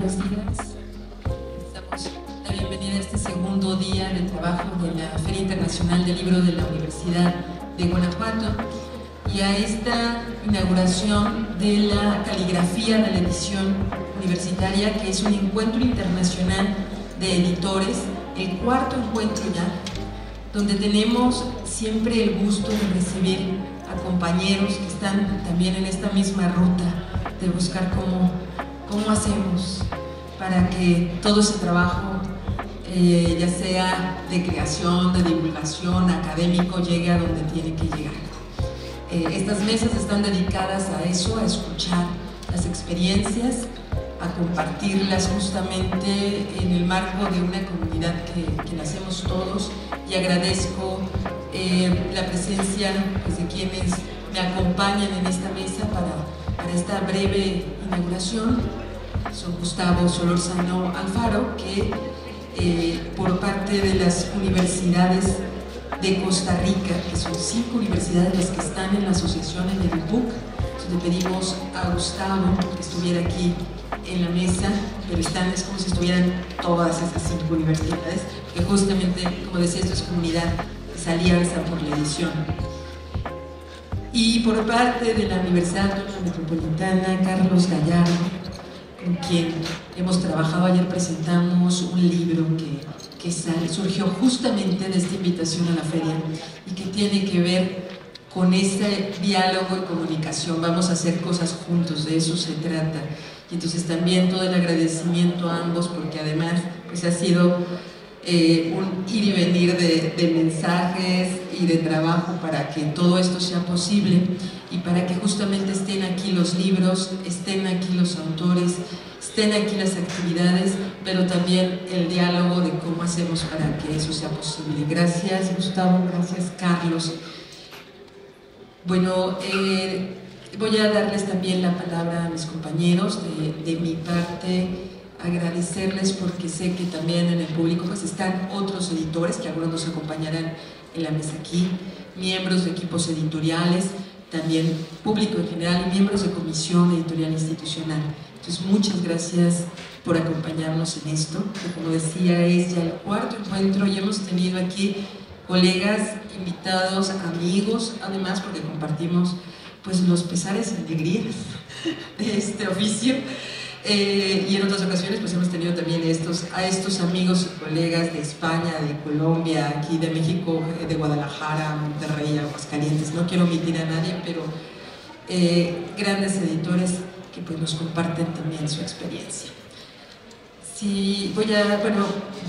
buenos días. Damos la bienvenida a este segundo día de trabajo de la Feria Internacional del Libro de la Universidad de Guanajuato y a esta inauguración de la caligrafía de la edición universitaria, que es un encuentro internacional de editores, el cuarto encuentro ya, donde tenemos siempre el gusto de recibir a compañeros que están también en esta misma ruta de buscar cómo hacemos para que todo ese trabajo, ya sea de creación, de divulgación, académico, llegue a donde tiene que llegar. Estas mesas están dedicadas a eso, a escuchar las experiencias, a compartirlas justamente en el marco de una comunidad que la hacemos todos, y agradezco la presencia pues, de quienes me acompañan en esta mesa para esta breve inauguración. Son Gustavo Solórzano Alfaro, que por parte de las universidades de Costa Rica, que son 5 universidades las que están en la asociación en el BUC, le pedimos a Gustavo que estuviera aquí en la mesa, pero es como si estuvieran todas esas 5 universidades, que justamente, como decía, esto es comunidad, es alianza por la edición. Y por parte de la Universidad Autónoma Metropolitana, Carlos Gallardo, con quien hemos trabajado. Ayer presentamos un libro que surgió justamente de esta invitación a la feria y que tiene que ver con ese diálogo y comunicación. Vamos a hacer cosas juntos, de eso se trata. Y entonces también todo el agradecimiento a ambos, porque además pues ha sido un ir y venir de mensajes y de trabajo para que todo esto sea posible y para que justamente estén aquí los libros, estén aquí los autores, estén aquí las actividades, pero también el diálogo de cómo hacemos para que eso sea posible. Gracias, Gustavo, gracias, Carlos. Bueno, voy a darles también la palabra a mis compañeros. De mi parte, agradecerles porque sé que también en el público pues están otros editores que algunos nos acompañarán en la mesa aquí, miembros de equipos editoriales, también público en general y miembros de comisión editorial institucional. Entonces muchas gracias por acompañarnos en esto, que como decía es ya el cuarto encuentro y hemos tenido aquí colegas, invitados, amigos, además porque compartimos pues los pesares y alegrías de este oficio. Y en otras ocasiones pues hemos tenido también a estos amigos y colegas de España, de Colombia, aquí de México, de Guadalajara, Monterrey, Aguascalientes. No quiero omitir a nadie, pero grandes editores que pues nos comparten también su experiencia. Sí,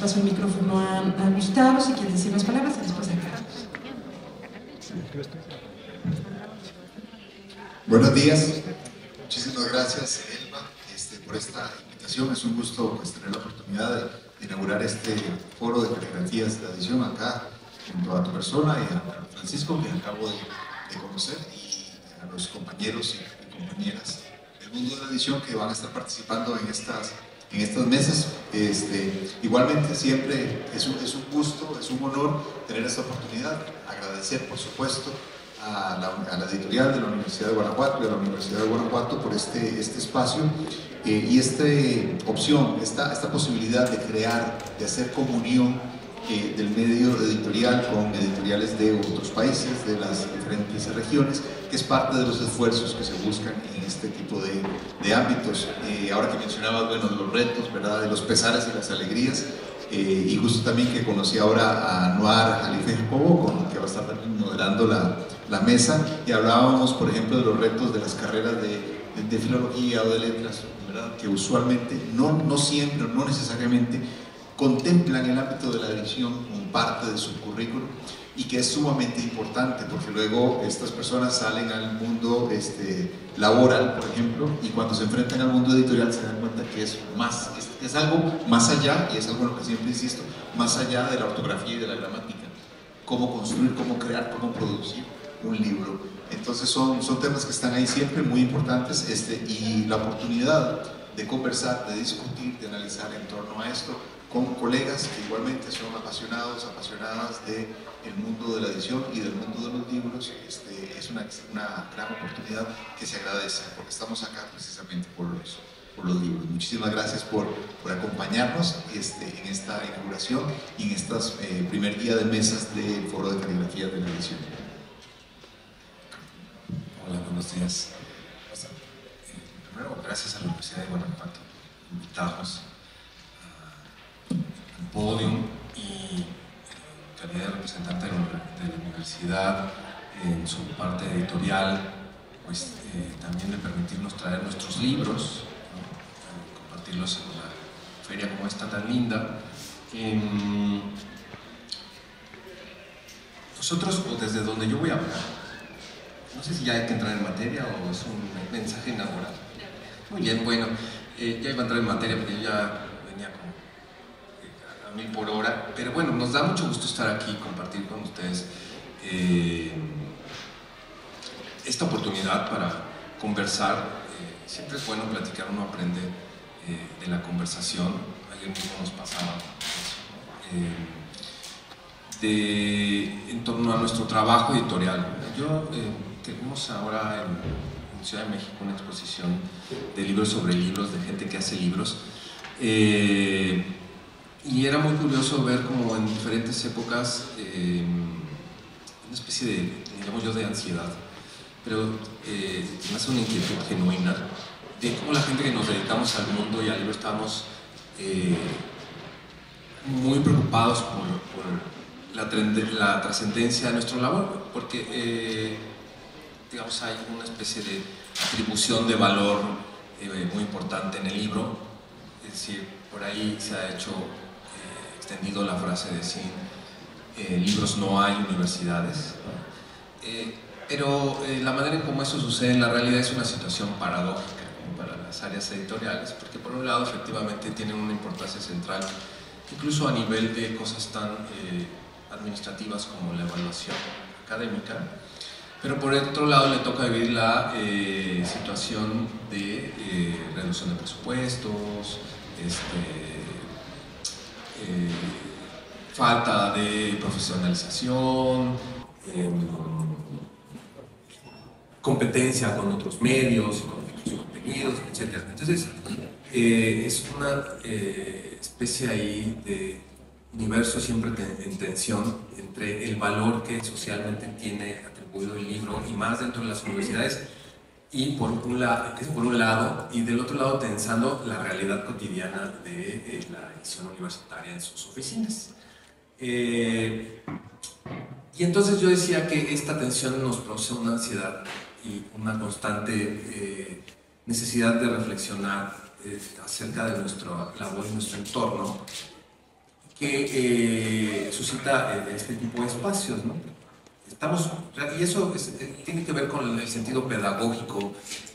paso el micrófono a Gustavo, si quiere decir unas palabras, y después a Carlos. Buenos días, muchísimas gracias, Elba, por esta invitación. Es un gusto pues, tener la oportunidad de inaugurar este foro de caligrafías de edición acá junto a tu persona y a Francisco, que acabo de conocer, y a los compañeros y compañeras del mundo de la edición que van a estar participando en estas mesas. Igualmente siempre es un gusto, es un honor tener esta oportunidad. Agradecer, por supuesto, a la editorial de la Universidad de Guanajuato y a la Universidad de Guanajuato por este espacio y esta opción, esta posibilidad de crear, de hacer comunión del medio editorial con editoriales de otros países, de las diferentes regiones, que es parte de los esfuerzos que se buscan en este tipo de ámbitos. Ahora que mencionabas, bueno, de los retos, ¿verdad?, de los pesares y las alegrías, y justo también que conocí ahora a Noar Jalife Jacobo, que va a estar también moderando la mesa, y hablábamos, por ejemplo, de los retos de las carreras de filología o de letras, ¿verdad?, que usualmente, no siempre, no necesariamente, contemplan el ámbito de la edición como parte de su currículum, y que es sumamente importante porque luego estas personas salen al mundo laboral, por ejemplo, y cuando se enfrentan al mundo editorial se dan cuenta que es algo más allá, y es algo en lo que siempre insisto, más allá de la ortografía y de la gramática. Cómo construir, cómo crear, cómo producir un libro. Entonces son temas que están ahí siempre muy importantes, y la oportunidad de conversar, de discutir, de analizar en torno a esto con colegas que igualmente son apasionadas del mundo de la edición y del mundo de los libros, es una gran oportunidad que se agradece, porque estamos acá precisamente por eso. los libros. Muchísimas gracias por acompañarnos en esta inauguración y en este primer día de mesas del Foro de Caligrafía de la edición. Hola, buenos días. Primero, gracias a la Universidad de Guanajuato por invitarnos al podium y en calidad de representante de la universidad en su parte editorial, pues también de permitirnos traer nuestros libros, ¿no? Compartirlos en una feria como esta tan linda. Nosotros, o desde donde yo voy a hablar, no sé si ya hay que entrar en materia o es un mensaje inaugural. Muy bien, bueno, ya iba a entrar en materia porque yo ya venía como a 1000 por hora, pero bueno, nos da mucho gusto estar aquí y compartir con ustedes esta oportunidad para conversar. Siempre es bueno platicar, uno aprende de la conversación. Ayer mismo nos pasaba eso, en torno a nuestro trabajo editorial. Tenemos ahora en Ciudad de México una exposición de libros sobre libros, de gente que hace libros, y era muy curioso ver como en diferentes épocas una especie de, digamos yo, de ansiedad, pero me hace una inquietud genuina de cómo la gente que nos dedicamos al mundo y al libro estamos muy preocupados por la trascendencia de nuestra labor, porque digamos, hay una especie de atribución de valor muy importante en el libro. Es decir, por ahí se ha extendido la frase de sin libros no hay universidades, pero la manera en cómo eso sucede en la realidad es una situación paradójica, ¿no?, para las áreas editoriales, porque por un lado efectivamente tienen una importancia central, incluso a nivel de cosas tan administrativas como la evaluación académica, pero por otro lado le toca vivir la situación de reducción de presupuestos, falta de profesionalización, competencia con otros medios, con otros contenidos, etc. Entonces es una especie ahí de universo siempre en tensión entre el valor que socialmente tiene atribuido el libro, y más dentro de las universidades, y por un lado, y del otro lado tensando la realidad cotidiana de la edición universitaria en sus oficinas. Y entonces yo decía que esta tensión nos produce una ansiedad y una constante necesidad de reflexionar acerca de nuestra labor y nuestro entorno, que suscita este tipo de espacios, ¿no? Y eso tiene que ver con el sentido pedagógico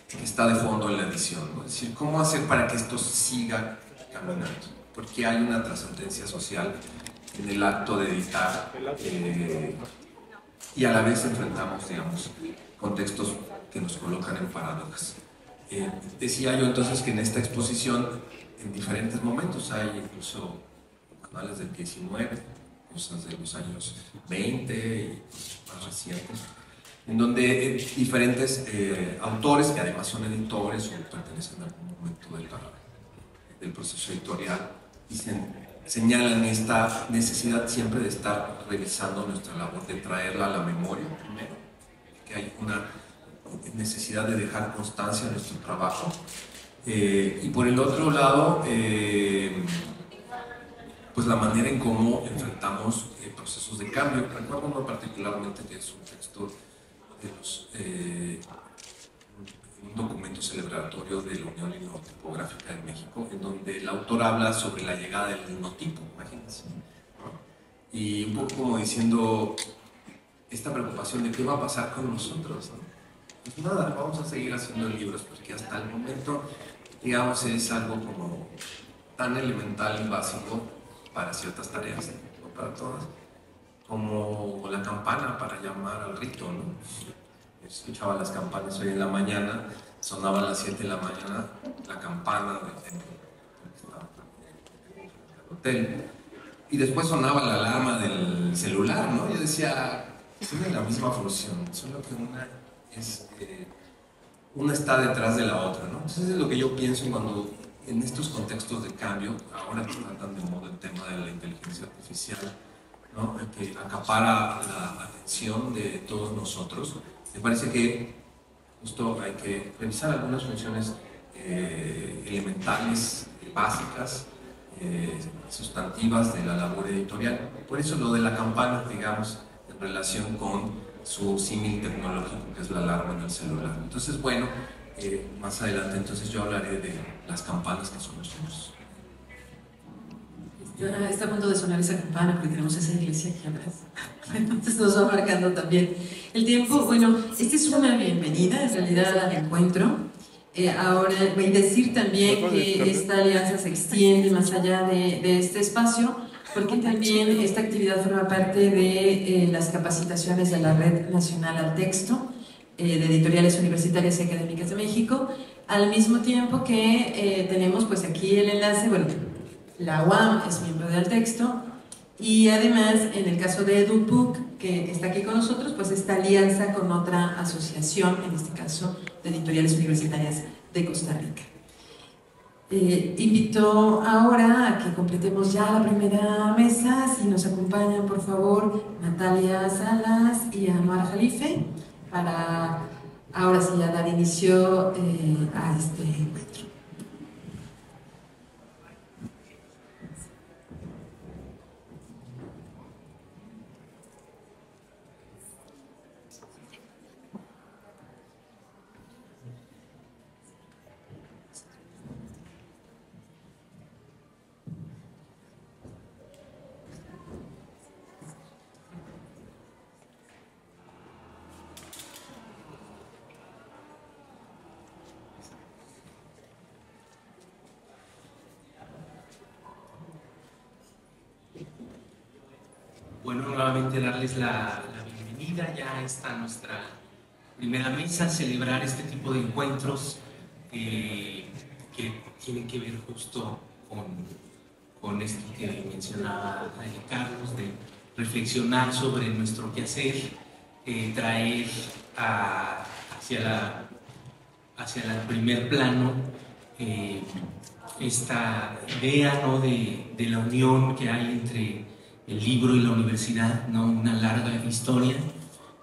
que está de fondo en la edición, ¿no? Es decir, ¿cómo hacer para que esto siga caminando? Porque hay una trascendencia social en el acto de editar, y a la vez enfrentamos, digamos, contextos que nos colocan en paradojas. Decía yo entonces que en esta exposición, en diferentes momentos, hay incluso manuales del 19, cosas de los años 20 y más recientes, en donde diferentes autores, que además son editores o pertenecen a algún momento del proceso editorial, señalan esta necesidad siempre de estar revisando nuestra labor, de traerla a la memoria primero, que hay una necesidad de dejar constancia de nuestro trabajo, y por el otro lado, pues la manera en cómo enfrentamos procesos de cambio. Recuerdo uno particularmente que es un texto de un documento celebratorio de la Unión Linotipográfica de México, en donde el autor habla sobre la llegada del linotipo, imagínense, ¿no? Y un poco como diciendo esta preocupación de qué va a pasar con nosotros, ¿no? Pues nada, vamos a seguir haciendo libros, porque hasta el momento, digamos, es algo como tan elemental y básico para ciertas tareas, no para todas, como la campana para llamar al rito, ¿no? Escuchaba las campanas hoy en la mañana, sonaba a las 7 de la mañana la campana del hotel, y después sonaba la alarma del celular, ¿no? Yo decía, tiene la misma función, solo que una es una está detrás de la otra, ¿no? Entonces es lo que yo pienso cuando en estos contextos de cambio, ahora que está tan de moda el tema de la inteligencia artificial, ¿no? Que acapara la atención de todos nosotros, me parece que justo hay que revisar algunas funciones elementales, básicas, sustantivas de la labor editorial. Por eso lo de la campana, digamos, en relación con su símil tecnológico, que es la alarma en el celular. Entonces, bueno, más adelante entonces yo hablaré de las campanas que son nosotros. Está a punto de sonar esa campana porque tenemos esa iglesia aquí atrás. Entonces nos va marcando también el tiempo. Bueno, esta es una bienvenida en realidad al encuentro. Ahora voy a decir también que esta alianza se extiende más allá de este espacio, porque también esta actividad forma parte de las capacitaciones de la Red Nacional al Texto, de Editoriales Universitarias y Académicas de México, al mismo tiempo que tenemos pues aquí el enlace, bueno, la UAM es miembro de Al Texto, y además en el caso de EduPUC, que está aquí con nosotros, pues esta alianza con otra asociación, en este caso de Editoriales Universitarias de Costa Rica. Invito ahora a que completemos ya la primera mesa. Si nos acompañan, por favor, Natalia Salas y Anuar Jalife, para ahora sí ya dar inicio a este encuentro. Bueno, nuevamente darles la bienvenida ya a esta nuestra primera mesa, celebrar este tipo de encuentros que tienen que ver justo con esto que mencionaba Carlos, de reflexionar sobre nuestro quehacer, traer hacia el primer plano esta idea, ¿no?, de la unión que hay entre el libro y la universidad, ¿no? Una larga historia,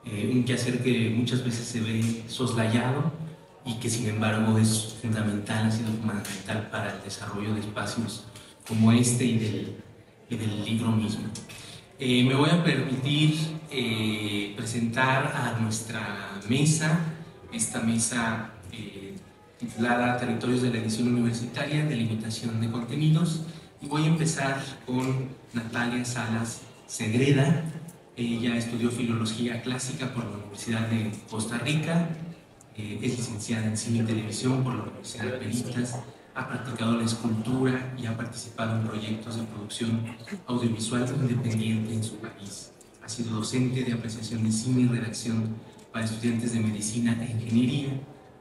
un quehacer que muchas veces se ve soslayado y que sin embargo es fundamental, ha sido fundamental para el desarrollo de espacios como este y del libro mismo. Me voy a permitir presentar a nuestra mesa, esta mesa titulada Territorios de la Edición Universitaria, Delimitación de Contenidos, y voy a empezar con Natalia Salas Segreda. Ella estudió Filología Clásica por la Universidad de Costa Rica, es licenciada en Cine y Televisión por la Universidad de Veritas, ha practicado la escultura y ha participado en proyectos de producción audiovisual independiente en su país. Ha sido docente de apreciación de cine y redacción para estudiantes de medicina e ingeniería,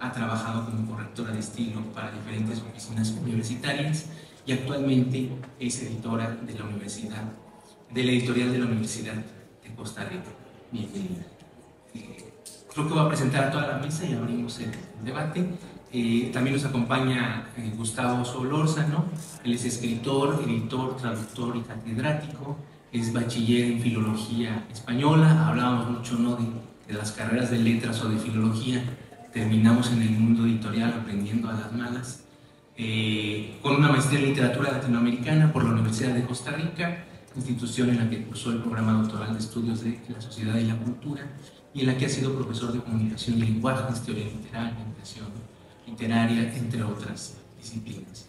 ha trabajado como correctora de estilo para diferentes oficinas universitarias y actualmente es editora de la editorial de la Universidad de Costa Rica. Bienvenida. Creo que voy a presentar a toda la mesa y abrimos el debate. También nos acompaña Gustavo Solórzano. Él es escritor, editor, traductor y catedrático. Es bachiller en Filología Española. Hablábamos mucho, ¿no?, de las carreras de letras o de filología. Terminamos en el mundo editorial aprendiendo a las malas. Con una maestría en literatura latinoamericana por la Universidad de Costa Rica, institución en la que cursó el programa doctoral de estudios de la sociedad y la cultura, y en la que ha sido profesor de comunicación y lenguajes, teoría literaria, impresión literaria, entre otras disciplinas.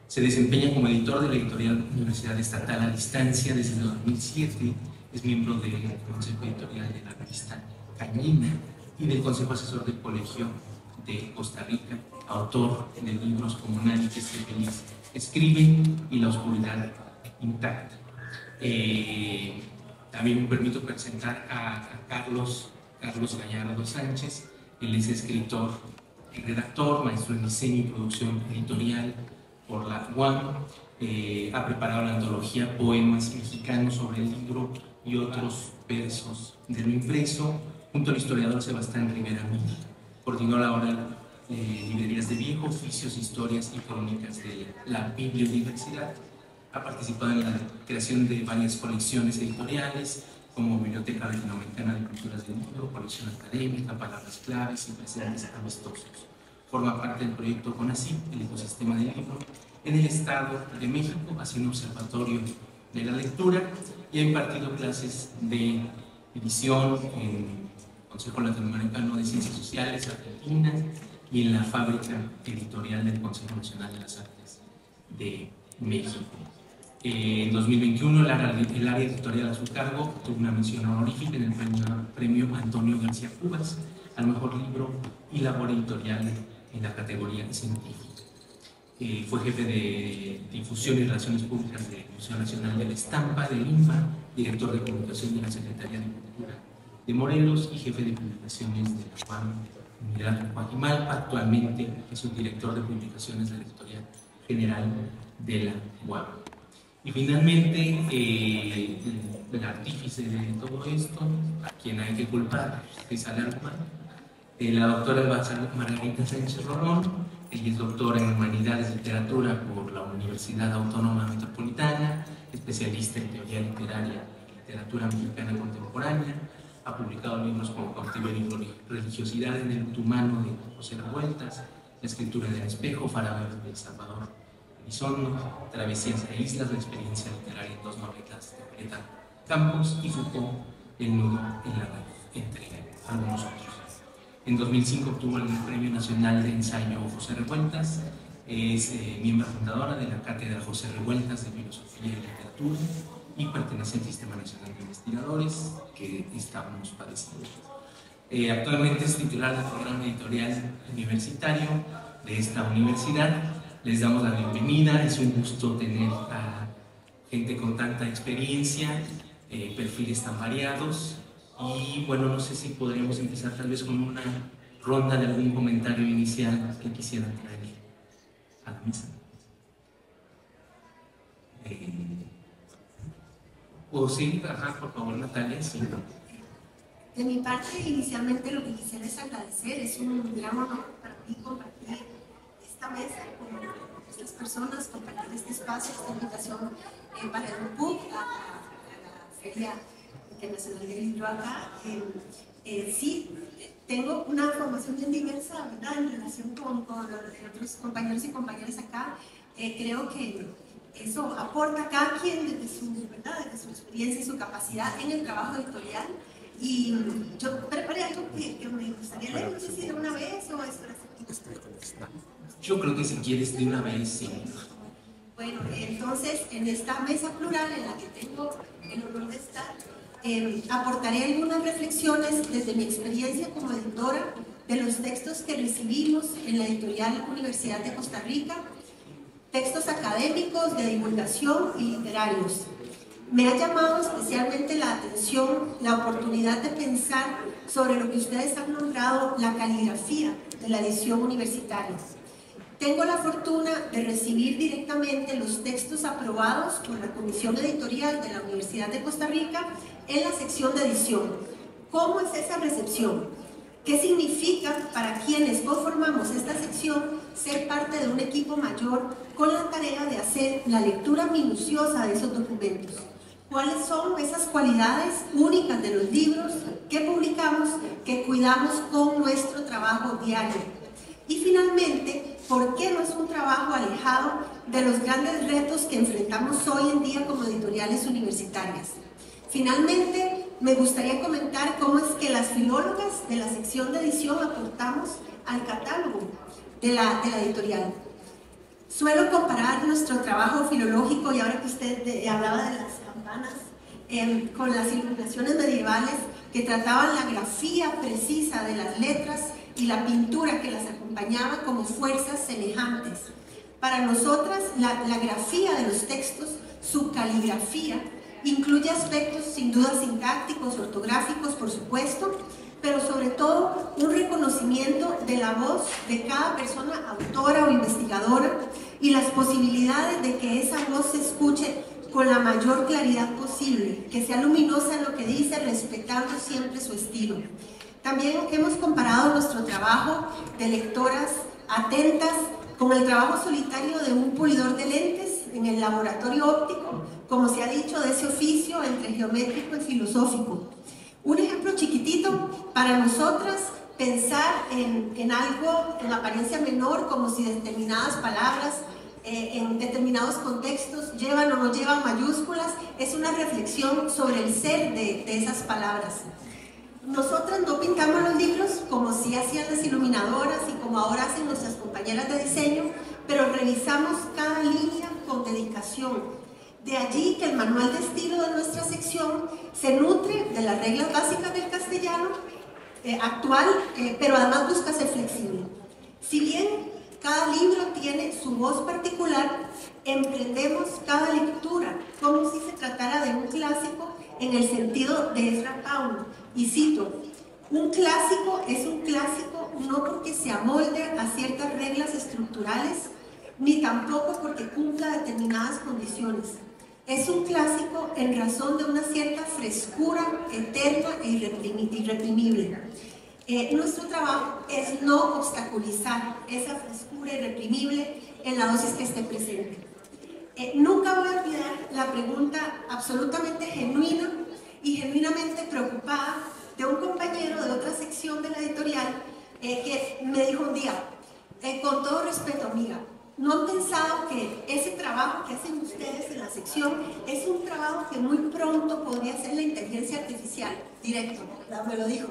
Se desempeña como editor de la editorial Universidad Estatal a Distancia desde 2007, es miembro del Consejo Editorial de la revista Cañina y del Consejo Asesor del Colegio de Costa Rica, autor de libros como Nadie que esté feliz escribe y La oscuridad intacta. También me permito presentar a Carlos Gallardo Sánchez. Él es escritor y redactor, maestro en diseño y producción editorial por la UAM. Ha preparado la antología Poemas Mexicanos sobre el libro y otros versos de lo impreso, junto al historiador Sebastián Rivera Mir. Coordinó la obra librerías de viejo, oficios, historias y crónicas de la Bibliodiversidad. Ha participado en la creación de varias colecciones editoriales, como Biblioteca Latinoamericana de Culturas del Libro, Colección Académica, Palabras Claves y Presentes Amistosos. Forma parte del proyecto CONACYT, el ecosistema del libro, en el Estado de México, hace un observatorio de la lectura y ha impartido clases de edición en el Consejo Latinoamericano de Ciencias Sociales, Argentina, y en la Fábrica Editorial del Consejo Nacional de las Artes de México. En 2021, el área editorial a su cargo tuvo una mención honorífica en el premio Antonio García Cubas al mejor libro y labor editorial en la categoría científica. Fue jefe de difusión y relaciones públicas del Museo Nacional de la Estampa de Lima, director de comunicación de la Secretaría de Cultura de Morelos y jefe de publicaciones de la UAM Unidad Coajimalpa. Actualmente es un director de publicaciones de la Editorial General de la UAM. Y finalmente, el artífice de todo esto, a quien hay que culpar, es Alarma, la doctora Margarita Sánchez Rolón. Ella es doctora en Humanidades y Literatura por la Universidad Autónoma Metropolitana, especialista en teoría literaria y literatura mexicana contemporánea. Ha publicado libros como Cautiverio y Religiosidad en el Luto Humano de José Revueltas, La Escritura del Espejo, Farabeos de Salvador Elizondo, Travesías de Islas, la experiencia literaria en dos novelas de Julieta Campos y Foucault, El nudo en la red, entre algunos otros. En 2005 obtuvo el Premio Nacional de Ensayo José Revueltas. Es miembro fundadora de la Cátedra José Revueltas de Filosofía y Literatura y pertenece al Sistema Nacional de Investigadores que estamos padeciendo. Actualmente es titular del programa editorial universitario de esta universidad. Les damos la bienvenida, es un gusto tener a gente con tanta experiencia, perfiles tan variados. Y bueno, no sé si podríamos empezar tal vez con una ronda de algún comentario inicial que quisieran traer a la mesa. ¿O sí? Ajá, por favor, Natalia. Sí. De mi parte, inicialmente lo que quisiera es agradecer, es un gran honor para mí compartir esta mesa con estas personas, compartir este espacio, esta invitación para el PUC a la Feria Internacional del Libro acá. Sí, tengo una formación bien diversa, ¿verdad?, en relación con otros compañeros y compañeras acá. Creo que eso aporta a cada quien desde su, ¿verdad?, desde su experiencia y su capacidad en el trabajo editorial. Y yo preparé algo que me gustaría leer, no sé si de una vez o es para hacer. Yo creo que si quieres de una vez, sí. Bueno, entonces en esta mesa plural en la que tengo el honor de estar, aportaré algunas reflexiones desde mi experiencia como editora de los textos que recibimos en la editorial Universidad de Costa Rica, textos académicos, de divulgación y literarios. Me ha llamado especialmente la atención la oportunidad de pensar sobre lo que ustedes han nombrado la caligrafía de la edición universitaria. Tengo la fortuna de recibir directamente los textos aprobados por la Comisión Editorial de la Universidad de Costa Rica en la sección de edición. ¿Cómo es esa recepción? ¿Qué significa para quienes conformamos esta sección ser parte de un equipo mayor con la tarea de hacer la lectura minuciosa de esos documentos? ¿Cuáles son esas cualidades únicas de los libros que publicamos, que cuidamos con nuestro trabajo diario? Y finalmente, ¿por qué no es un trabajo alejado de los grandes retos que enfrentamos hoy en día como editoriales universitarias? Finalmente, me gustaría comentar cómo es que las filólogas de la sección de edición aportamos al catálogo de la editorial. Suelo comparar nuestro trabajo filológico, y ahora que usted hablaba de las campanas, con las iluminaciones medievales que trataban la grafía precisa de las letras y la pintura que las acompañaba como fuerzas semejantes. Para nosotras, la grafía de los textos, su caligrafía, incluye aspectos sin duda sintácticos, ortográficos, por supuesto, pero sobre todo un reconocimiento de la voz de cada persona autora o investigadora y las posibilidades de que esa voz se escuche con la mayor claridad posible, que sea luminosa en lo que dice, respetando siempre su estilo. También hemos comparado nuestro trabajo de lectoras atentas con el trabajo solitario de un pulidor de lentes en el laboratorio óptico, como se ha dicho, de ese oficio entre geométrico y filosófico. Un ejemplo chiquitito para nosotras: pensar en algo en apariencia menor, como si determinadas palabras en determinados contextos llevan o no llevan mayúsculas, es una reflexión sobre el ser de esas palabras. Nosotras no pintamos los libros como si hacían las iluminadoras y como ahora hacen nuestras compañeras de diseño, pero revisamos cada línea con dedicación. De allí que el manual de estilo de nuestra sección se nutre de las reglas básicas del castellano actual, pero además busca ser flexible. Si bien cada libro tiene su voz particular, emprendemos cada lectura como si se tratara de un clásico en el sentido de Ezra Pound. Y cito: un clásico es un clásico no porque se amolde a ciertas reglas estructurales, ni tampoco porque cumpla determinadas condiciones. Es un clásico en razón de una cierta frescura eterna e irreprimible. Nuestro trabajo es no obstaculizar esa frescura irreprimible en la dosis que esté presente. Nunca voy a olvidar la pregunta absolutamente genuina y genuinamente preocupada de un compañero de otra sección de la editorial que me dijo un día, con todo respeto, amiga, ¿no han pensado que ese trabajo que hacen ustedes en la sección es un trabajo que muy pronto podría hacer la inteligencia artificial? Directo, me lo dijo.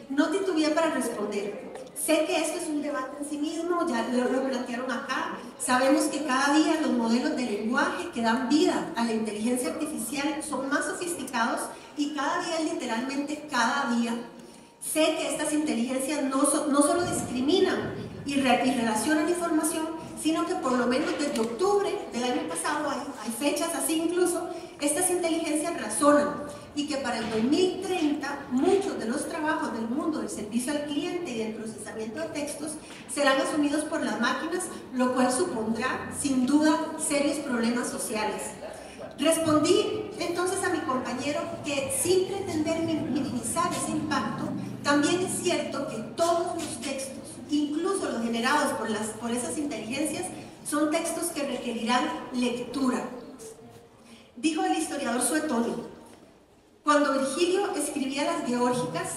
No titubeé para responder. Sé que esto es un debate en sí mismo, ya lo plantearon acá. Sabemos que cada día los modelos de lenguaje que dan vida a la inteligencia artificial son más sofisticados y cada día, literalmente cada día, sé que estas inteligencias no solo discriminan y relacionan información, sino que por lo menos desde octubre del año pasado, hay fechas así incluso, estas inteligencias razonan, y que para el 2030 muchos de los trabajos del mundo del servicio al cliente y del procesamiento de textos serán asumidos por las máquinas, lo cual supondrá sin duda serios problemas sociales. Respondí entonces a mi compañero que, sin pretender minimizar ese impacto, también es cierto que todos los textos, incluso los generados por esas inteligencias, son textos que requerirán lectura. Dijo el historiador Suetonio: cuando Virgilio escribía las Geórgicas,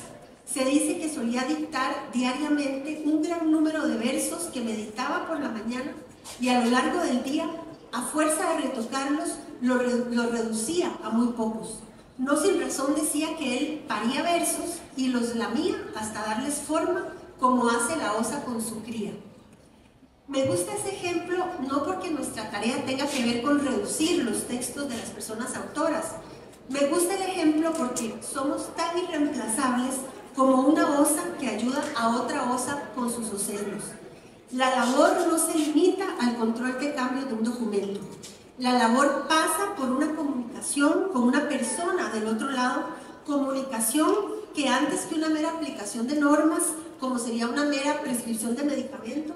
se dice que solía dictar diariamente un gran número de versos que meditaba por la mañana y a lo largo del día, a fuerza de retocarlos, lo reducía a muy pocos. No sin razón decía que él paría versos y los lamía hasta darles forma, como hace la osa con su cría. Me gusta ese ejemplo no porque nuestra tarea tenga que ver con reducir los textos de las personas autoras. Me gusta el ejemplo porque somos tan irreemplazables como una osa que ayuda a otra osa con sus ocelos. La labor no se limita al control de cambios de un documento. La labor pasa por una comunicación con una persona del otro lado, comunicación que antes que una mera aplicación de normas, como sería una mera prescripción de medicamentos,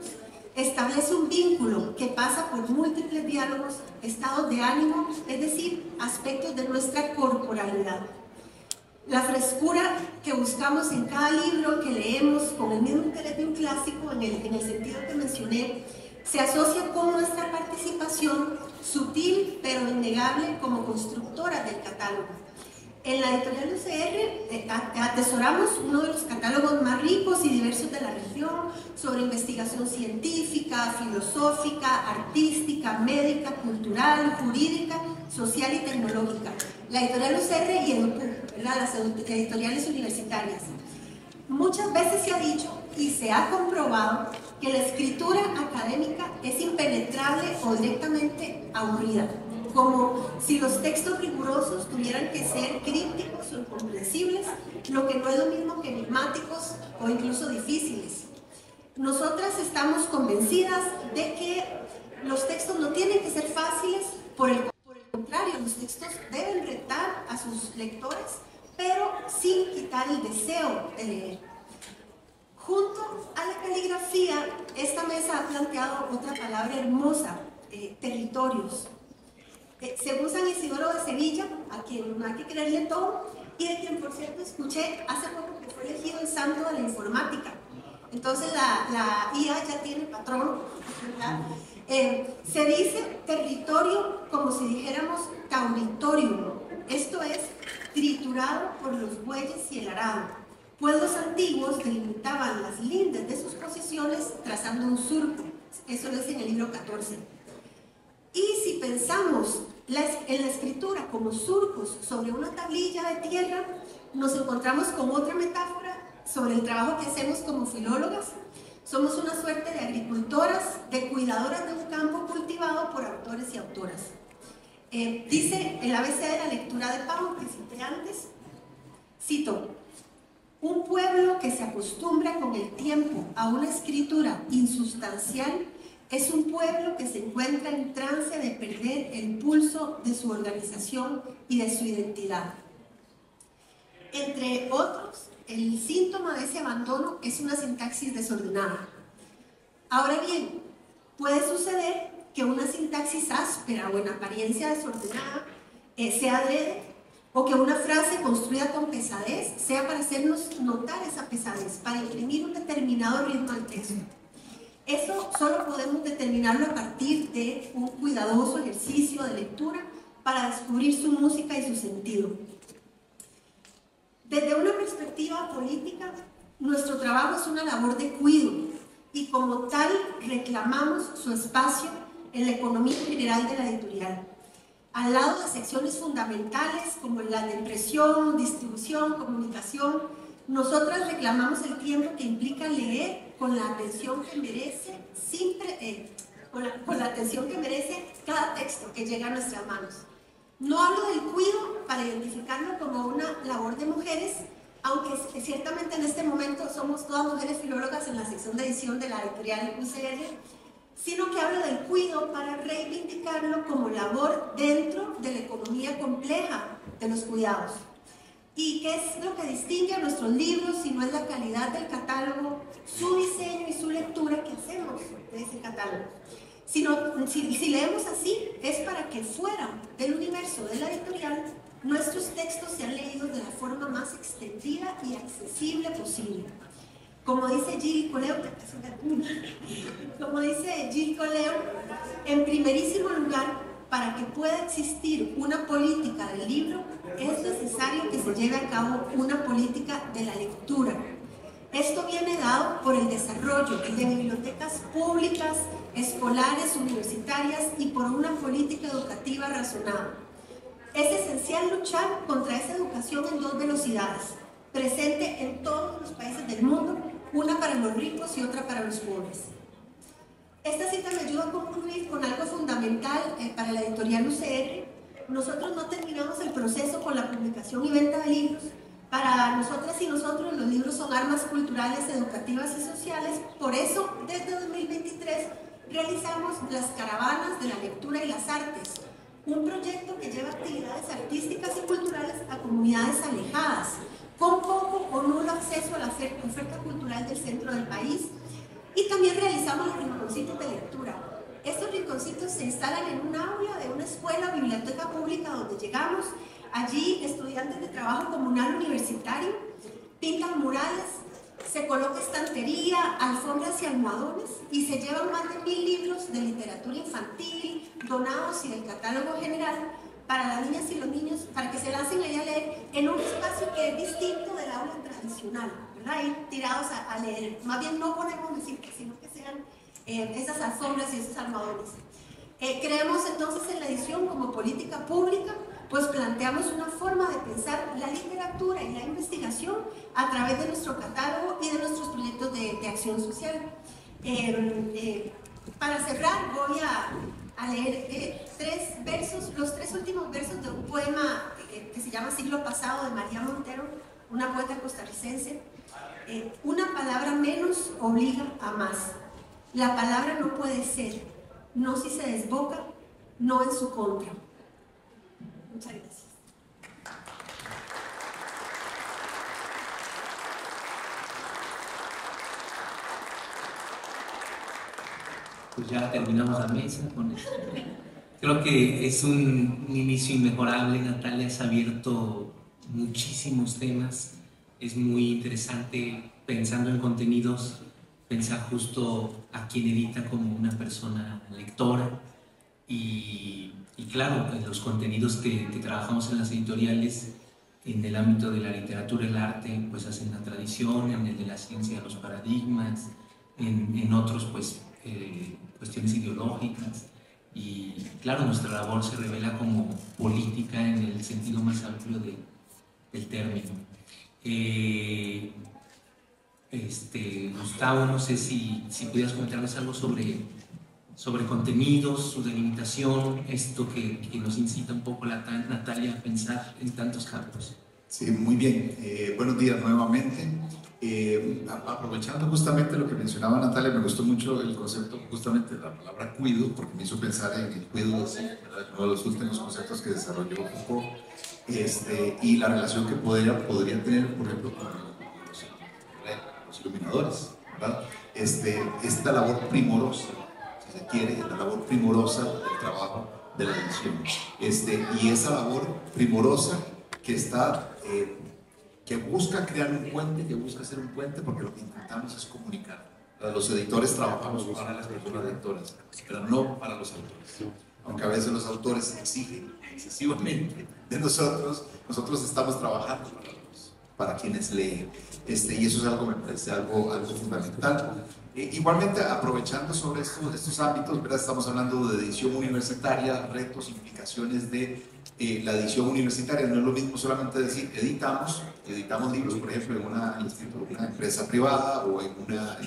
establece un vínculo que pasa por múltiples diálogos, estados de ánimo, es decir, aspectos de nuestra corporalidad. La frescura que buscamos en cada libro que leemos, con el mismo interés de un clásico, en el sentido que mencioné, se asocia con nuestra participación sutil pero innegable como constructora del catálogo. En la editorial UCR atesoramos uno de los catálogos más ricos y diversos de la región sobre investigación científica, filosófica, artística, médica, cultural, jurídica, social y tecnológica. La editorial UCR y EDUPU, las editoriales universitarias. Muchas veces se ha dicho y se ha comprobado que la escritura académica es impenetrable o directamente aburrida, como si los textos rigurosos tuvieran que ser crípticos o incomprensibles, lo que no es lo mismo que enigmáticos o incluso difíciles. Nosotras estamos convencidas de que los textos no tienen que ser fáciles, por el contrario, los textos deben retar a sus lectores, pero sin quitar el deseo de leer. Junto a la caligrafía, esta mesa ha planteado otra palabra hermosa, territorios. Según San Isidoro de Sevilla, a quien no hay que creerle todo, y de quien por cierto escuché hace poco que fue elegido el santo de la informática. Entonces la IA ya tiene patrón, ¿verdad? Se dice territorio como si dijéramos tauritorium, esto es triturado por los bueyes y el arado. Pueblos antiguos delimitaban las lindes de sus posesiones trazando un surco, eso lo dice en el libro 14. Y si pensamos en la escritura como surcos sobre una tablilla de tierra, nos encontramos con otra metáfora sobre el trabajo que hacemos como filólogas. Somos una suerte de agricultoras, de cuidadoras de un campo cultivado por autores y autoras. Dice el ABC de la lectura de Pau, que cité antes, cito: un pueblo que se acostumbra con el tiempo a una escritura insustancial es un pueblo que se encuentra en trance de perder el pulso de su organización y de su identidad. Entre otros, el síntoma de ese abandono es una sintaxis desordenada. Ahora bien, puede suceder que una sintaxis áspera o en apariencia desordenada sea adrede, o que una frase construida con pesadez sea para hacernos notar esa pesadez, para imprimir un determinado ritmo al texto. Eso solo podemos determinarlo a partir de un cuidadoso ejercicio de lectura para descubrir su música y su sentido. Desde una perspectiva política, nuestro trabajo es una labor de cuidado y como tal reclamamos su espacio en la economía general de la editorial. Al lado de secciones fundamentales como la de impresión, distribución, comunicación, nosotras reclamamos el tiempo que implica leer con la atención que merece, con la atención que merece cada texto que llega a nuestras manos. No hablo del cuidado para identificarlo como una labor de mujeres, aunque ciertamente en este momento somos todas mujeres filólogas en la sección de edición de la editorial UCR, sino que hablo del cuidado para reivindicarlo como labor dentro de la economía compleja de los cuidados. ¿Y qué es lo que distingue a nuestros libros si no es la calidad del catálogo, su diseño y su lectura que hacemos de ese catálogo? Si leemos así, es para que fuera del universo de la editorial, nuestros textos sean leídos de la forma más extendida y accesible posible. Como dice Gilles Coleo, en primerísimo lugar, para que pueda existir una política del libro, es necesario que se lleve a cabo una política de la lectura. Esto viene dado por el desarrollo de bibliotecas públicas, escolares, universitarias y por una política educativa razonada. Es esencial luchar contra esa educación en dos velocidades, presente en todos los países del mundo, una para los ricos y otra para los pobres. Esta cita me ayuda a concluir con algo fundamental para la editorial UCR. Nosotros no terminamos el proceso con la publicación y venta de libros. Para nosotras y nosotros los libros son armas culturales, educativas y sociales. Por eso, desde 2023, realizamos las caravanas de la lectura y las artes, un proyecto que lleva actividades artísticas y culturales a comunidades alejadas, con poco o nulo acceso a la oferta cultural del centro del país. Y también realizamos los rinconcitos de lectura. Estos rinconcitos se instalan en un aula de una escuela o biblioteca pública donde llegamos. Allí estudiantes de trabajo comunal universitario pintan murales, se coloca estantería, alfombras y almohadones y se llevan más de 1000 libros de literatura infantil, donados y del catálogo general para las niñas y los niños, para que se lancen ahí a leer en un espacio que es distinto del aula tradicional, ¿verdad? Ahí tirados a leer. Más bien no ponemos música, sino que sean esas alfombras y esos almohadones. Creemos entonces en la edición como política pública, pues planteamos una forma de pensar la literatura y la investigación a través de nuestro catálogo y de nuestros proyectos de acción social. Para cerrar voy a leer los tres últimos versos de un poema que se llama Siglo Pasado de María Montero, una poeta costarricense. Una palabra menos obliga a más. La palabra no puede ser, no si se desboca, no en su contra. Muchas gracias. Pues ya terminamos la mesa con esto. Creo que es un inicio inmejorable. Natalia has abierto muchísimos temas. Es muy interesante, pensando en contenidos, pensar justo a quien edita como una persona lectora. Y claro, en los contenidos que trabajamos en las editoriales, en el ámbito de la literatura y el arte, pues hacen la tradición, en el de la ciencia, los paradigmas, en otros, pues, cuestiones ideológicas. Y claro, nuestra labor se revela como política en el sentido más amplio del término. Gustavo, no sé si pudieras comentarnos algo sobre contenidos, su delimitación, esto que nos incita un poco Natalia a pensar en tantos campos. Sí, muy bien. Buenos días nuevamente. Aprovechando justamente lo que mencionaba Natalia, me gustó mucho el concepto justamente de la palabra cuido, porque me hizo pensar en el cuido, uno de los últimos conceptos que desarrolló Foucault, y la relación que podría tener, por ejemplo, con los iluminadores, ¿verdad? Esta labor primorosa, si se quiere, la labor primorosa del trabajo de la edición, y esa labor primorosa que busca crear un puente, que busca hacer un puente, porque lo que intentamos es comunicar. Los editores trabajamos para las personas lectoras, pero no para los autores. Aunque a veces los autores exigen excesivamente de nosotros estamos trabajando para quienes leen. Y eso es algo, me parece algo fundamental. Igualmente, aprovechando sobre estos ámbitos, ¿verdad? Estamos hablando de edición universitaria, retos, implicaciones de la edición universitaria. No es lo mismo solamente decir editamos libros, por ejemplo, en una empresa privada o en una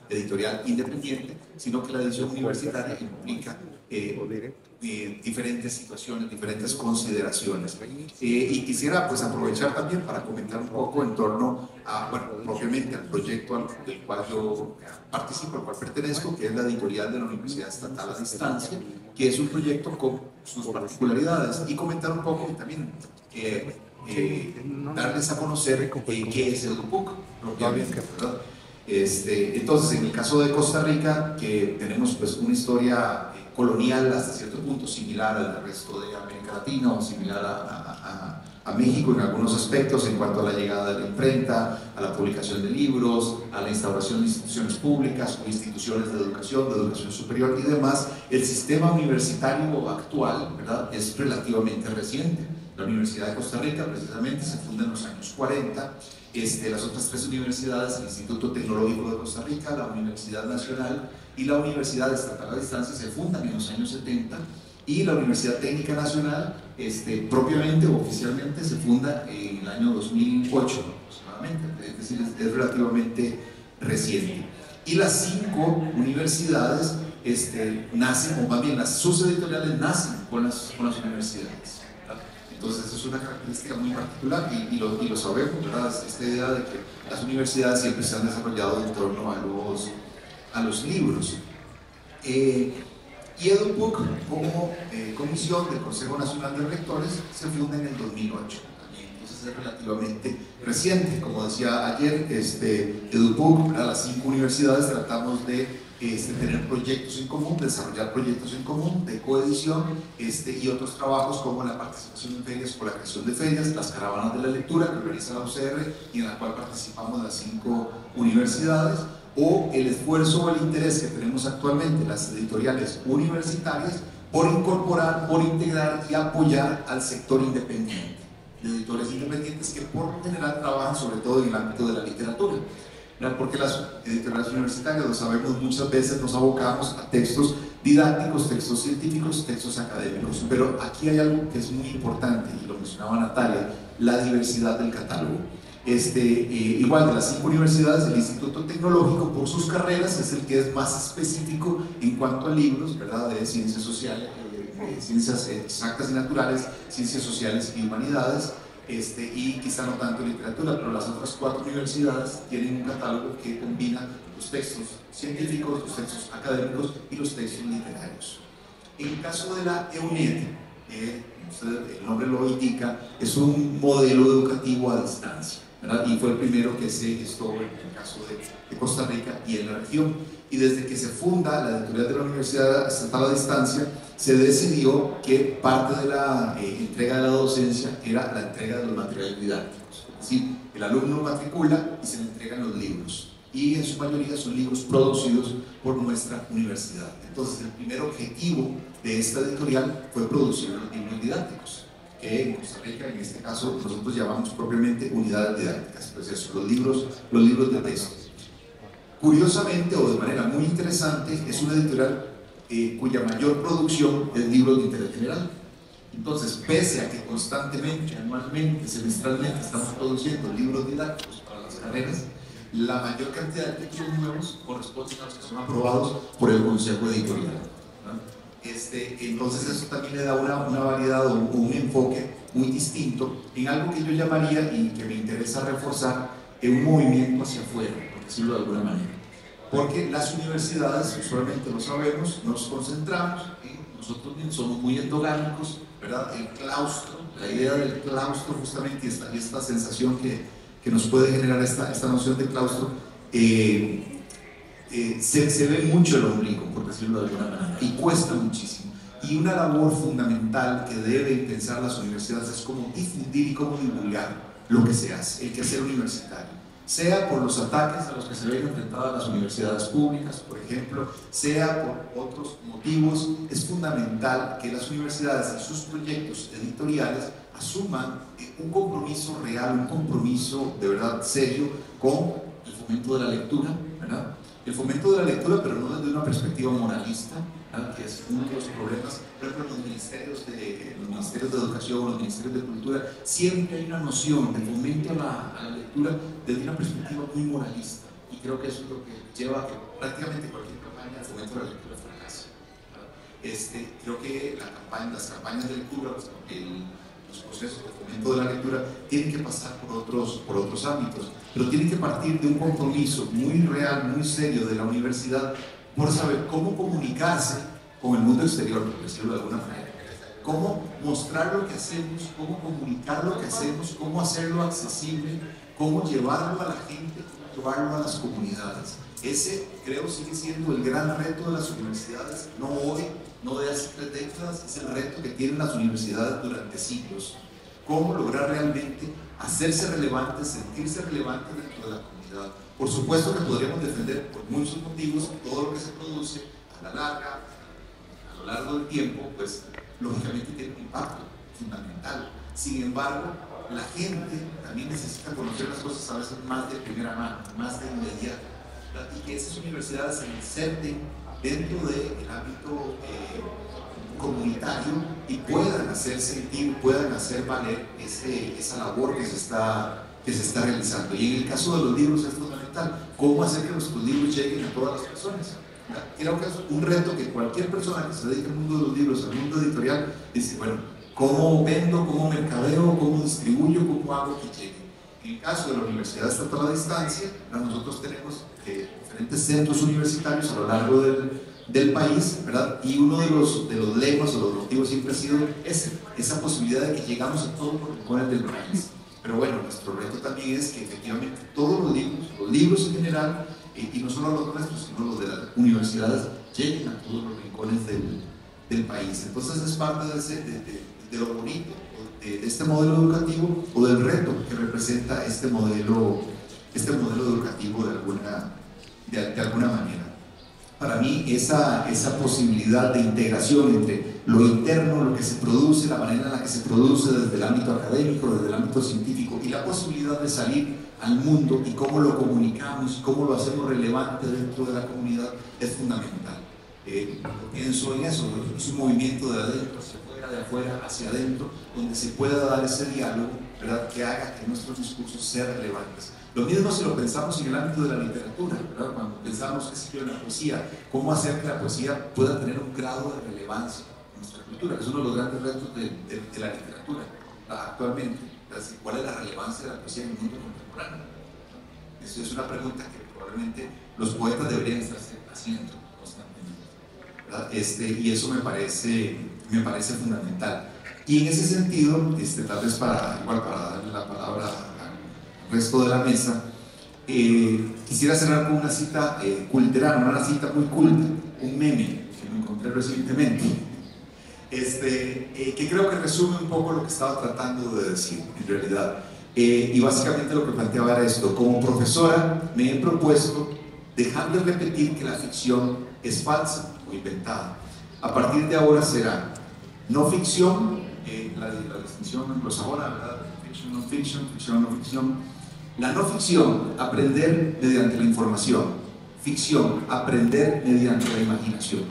editorial independiente, sino que la edición universitaria implica diferentes situaciones, diferentes consideraciones. Y quisiera pues aprovechar también para comentar un poco en torno a, propiamente al proyecto del cual yo participo, al cual pertenezco, que es la editorial de la Universidad Estatal a Distancia, que es un proyecto con sus particularidades, y comentar un poco y también darles a conocer qué es EduPUC propiamente, ¿verdad? Entonces, en el caso de Costa Rica, que tenemos pues una historia colonial hasta cierto punto similar al resto de América Latina, o similar a México en algunos aspectos, en cuanto a la llegada de la imprenta, a la publicación de libros, a la instauración de instituciones públicas o instituciones de educación superior y demás. El sistema universitario actual, ¿verdad?, es relativamente reciente. La Universidad de Costa Rica precisamente se funda en los años 40. Las otras tres universidades, el Instituto Tecnológico de Costa Rica, la Universidad Nacional y la Universidad Estatal a Distancia, se fundan en los años 70, y la Universidad Técnica Nacional, propiamente o oficialmente, se funda en el año 2008 aproximadamente, es decir, es relativamente reciente. Y las 5 universidades nacen, o más bien las subeditoriales nacen con las universidades. Entonces, eso es una característica muy particular, y lo sabemos, ¿verdad? Esta idea de que las universidades siempre se han desarrollado en torno a los libros. Y EduPUC, como comisión del Consejo Nacional de Rectores, se funda en el 2008. Entonces, es relativamente reciente. Como decía ayer, EduPUC, las 5 universidades tratamos de tener proyectos en común, desarrollar proyectos en común de coedición, y otros trabajos como la participación en ferias o la creación de ferias, las caravanas de la lectura que organiza la UCR y en la cual participamos las 5 universidades, o el esfuerzo o el interés que tenemos actualmente las editoriales universitarias por incorporar, por integrar y apoyar al sector independiente, de editores independientes que por lo general trabajan sobre todo en el ámbito de la literatura. Porque las editoriales universitarias, lo sabemos, muchas veces nos abocamos a textos didácticos, textos científicos, textos académicos, pero aquí hay algo que es muy importante, y lo mencionaba Natalia: la diversidad del catálogo. Igual, de las 5 universidades, el Instituto Tecnológico, por sus carreras, es el que es más específico en cuanto a libros, ¿verdad?, de ciencias sociales, ciencias exactas y naturales, ciencias sociales y humanidades, y quizá no tanto literatura, pero las otras 4 universidades tienen un catálogo que combina los textos científicos, los textos académicos y los textos literarios. En el caso de la EUNED, el nombre lo indica, es un modelo educativo a distancia. ¿verdad? Y fue el primero que se gestó en el caso de Costa Rica y en la región. Y desde que se funda la editorial de la Universidad Estatal a Distancia, se decidió que parte de la entrega de la docencia era la entrega de los materiales didácticos. Es decir, el alumno matricula y se le entregan los libros. Y en su mayoría son libros producidos por nuestra universidad. Entonces, el primer objetivo de esta editorial fue producir los libros didácticos, que en Costa Rica, en este caso, nosotros llamamos propiamente unidades didácticas. Pues eso, los libros de texto. Curiosamente, o de manera muy interesante, es una editorial cuya mayor producción es libros de interés general. Entonces, pese a que constantemente, anualmente, semestralmente estamos produciendo libros didácticos para las carreras, la mayor cantidad de títulos nuevos corresponden a los que son aprobados por el Consejo Editorial, ¿no? Entonces eso también le da una variedad o un enfoque muy distinto en algo que yo llamaría, y que me interesa reforzar, un movimiento hacia afuera, por decirlo de alguna manera. Porque las universidades, usualmente lo sabemos, nos concentramos, nosotros somos muy endogámicos, ¿verdad? El claustro, la idea del claustro justamente, y esta sensación que nos puede generar esta noción de claustro, se ve mucho el ombligo, por decirlo de alguna manera, y cuesta muchísimo. Y una labor fundamental que deben pensar las universidades es cómo difundir y cómo divulgar lo que se hace, el quehacer universitario. Sea por los ataques a los que se ven enfrentadas las universidades públicas, por ejemplo, sea por otros motivos, es fundamental que las universidades en sus proyectos editoriales asuman un compromiso real, un compromiso de verdad serio con el fomento de la lectura, ¿verdad? El fomento de la lectura, pero no desde una perspectiva moralista, ¿verdad? Que es uno de los problemas. Por ejemplo, en los ministerios de educación, los ministerios de cultura, siempre hay una noción de fomento a la lectura desde una perspectiva muy moralista, y creo que eso es lo que lleva a que prácticamente cualquier campaña de fomento de la lectura fracase, ¿verdad? Creo que las campañas de lectura, los procesos de fomento de la lectura tienen que pasar por otros ámbitos, pero tienen que partir de un compromiso muy real, muy serio de la universidad por saber cómo comunicarse con el mundo exterior, por decirlo de alguna manera, cómo mostrar lo que hacemos, cómo comunicar lo que hacemos, cómo hacerlo accesible, cómo llevarlo a la gente, cómo llevarlo a las comunidades. Ese, creo, sigue siendo el gran reto de las universidades, no hoy, no de hace 3 décadas, es el reto que tienen las universidades durante siglos. Cómo lograr realmente hacerse relevantes, sentirse relevantes dentro de la comunidad. Por supuesto que podríamos defender por muchos motivos todo lo que se produce a la larga, a lo largo del tiempo, pues lógicamente tiene un impacto fundamental. Sin embargo, la gente también necesita conocer las cosas a veces más de primera mano, más de inmediato, y que esas universidades se inserten dentro del ámbito comunitario y puedan hacer sentir, puedan hacer valer esa labor que se está realizando. Y en el caso de los libros es fundamental, cómo hacer que nuestros libros lleguen a todas las personas. Creo que es un reto que cualquier persona que se dedique al mundo de los libros, al mundo editorial, dice, bueno, ¿cómo vendo, cómo mercadeo, cómo distribuyo, cómo hago que llegue? En el caso de la Universidad Estatal a Distancia, nosotros tenemos diferentes centros universitarios a lo largo del país, ¿verdad? Y uno de los lemas o los motivos siempre ha sido esa posibilidad de que llegamos a todos los rincones del país. Pero bueno, nuestro reto también es que efectivamente todos los libros en general, y no solo los nuestros, sino los de las universidades, lleguen a todos los rincones del país. Entonces es parte de lo bonito de este modelo educativo, o del reto que representa este modelo educativo de alguna manera. Para mí esa posibilidad de integración entre lo interno, lo que se produce, la manera en la que se produce desde el ámbito académico, desde el ámbito científico, y la posibilidad de salir al mundo y cómo lo comunicamos, cómo lo hacemos relevante dentro de la comunidad, es fundamental. Pienso en eso, es un movimiento de adentro hacia afuera, de afuera hacia adentro, donde se pueda dar ese diálogo, ¿verdad?, que haga que nuestros discursos sean relevantes. Lo mismo si lo pensamos en el ámbito de la literatura, ¿verdad? Cuando pensamos, qué sé yo, en la poesía, cómo hacer que la poesía pueda tener un grado de relevancia en nuestra cultura, que es uno de los grandes retos de la literatura actualmente. ¿Cuál es la relevancia de la poesía en el mundo contemporáneo? Eso es una pregunta que probablemente los poetas deberían estar haciendo constantemente, ¿verdad? Y eso me parece fundamental. Y en ese sentido, tal vez para darle la palabra a resto de la mesa, quisiera cerrar con una cita cultural, una cita muy culta, un meme que me encontré recientemente, que creo que resume un poco lo que estaba tratando de decir, en realidad. Y básicamente lo que planteaba era esto: como profesora me he propuesto dejar de repetir que la ficción es falsa o inventada. A partir de ahora será no ficción, la distinción anglosajona, ¿verdad? Fiction, no fiction, ficción, no ficción. La no ficción, aprender mediante la información. Ficción, aprender mediante la imaginación.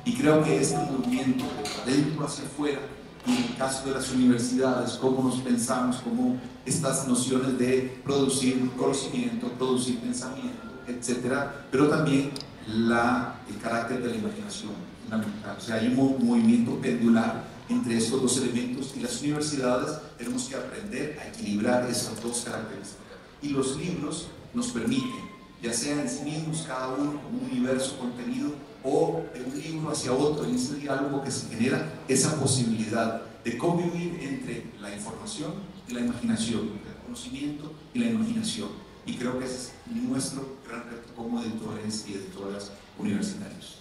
Y creo que este movimiento de dentro hacia afuera, y en el caso de las universidades, cómo nos pensamos, cómo estas nociones de producir conocimiento, producir pensamiento, etcétera, pero también el carácter de la imaginación fundamental. O sea, hay un movimiento pendular entre estos dos elementos, y las universidades tenemos que aprender a equilibrar esas dos características. Y los libros nos permiten, ya sea en sí mismos, cada uno como un universo contenido, o de un libro hacia otro, en ese diálogo que se genera, esa posibilidad de convivir entre la información y la imaginación, el conocimiento y la imaginación. Y creo que ese es nuestro gran reto como editores y editoras universitarios.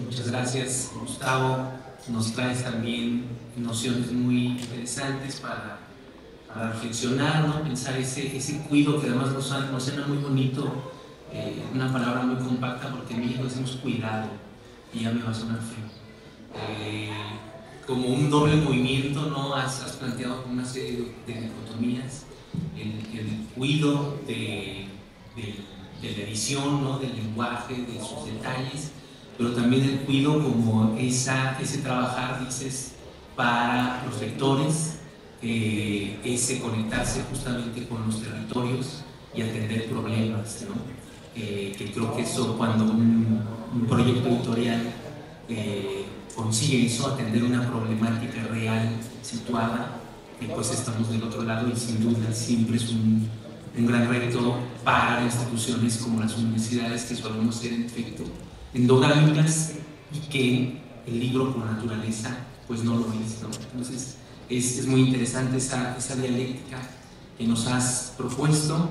Muchas gracias, Gustavo. Nos traes también nociones muy interesantes para reflexionar, ¿no? Pensar ese cuido que además nos suena muy bonito, una palabra muy compacta, porque en México decimos cuidado y ya me va a sonar feo. Como un doble movimiento, ¿no? Has planteado una serie de dicotomías, el cuido de la edición, ¿no? Del lenguaje, de sus detalles, pero también el cuido como ese trabajar, dices, para los lectores, ese conectarse justamente con los territorios y atender problemas, ¿no? Que creo que eso, cuando un proyecto editorial consigue eso, atender una problemática real, situada, pues estamos del otro lado, y sin duda siempre es un gran reto para instituciones como las universidades, que solemos ser en efecto endogámicas, y que el libro por naturaleza pues no lo es, ¿no? Entonces es muy interesante esa dialéctica que nos has propuesto.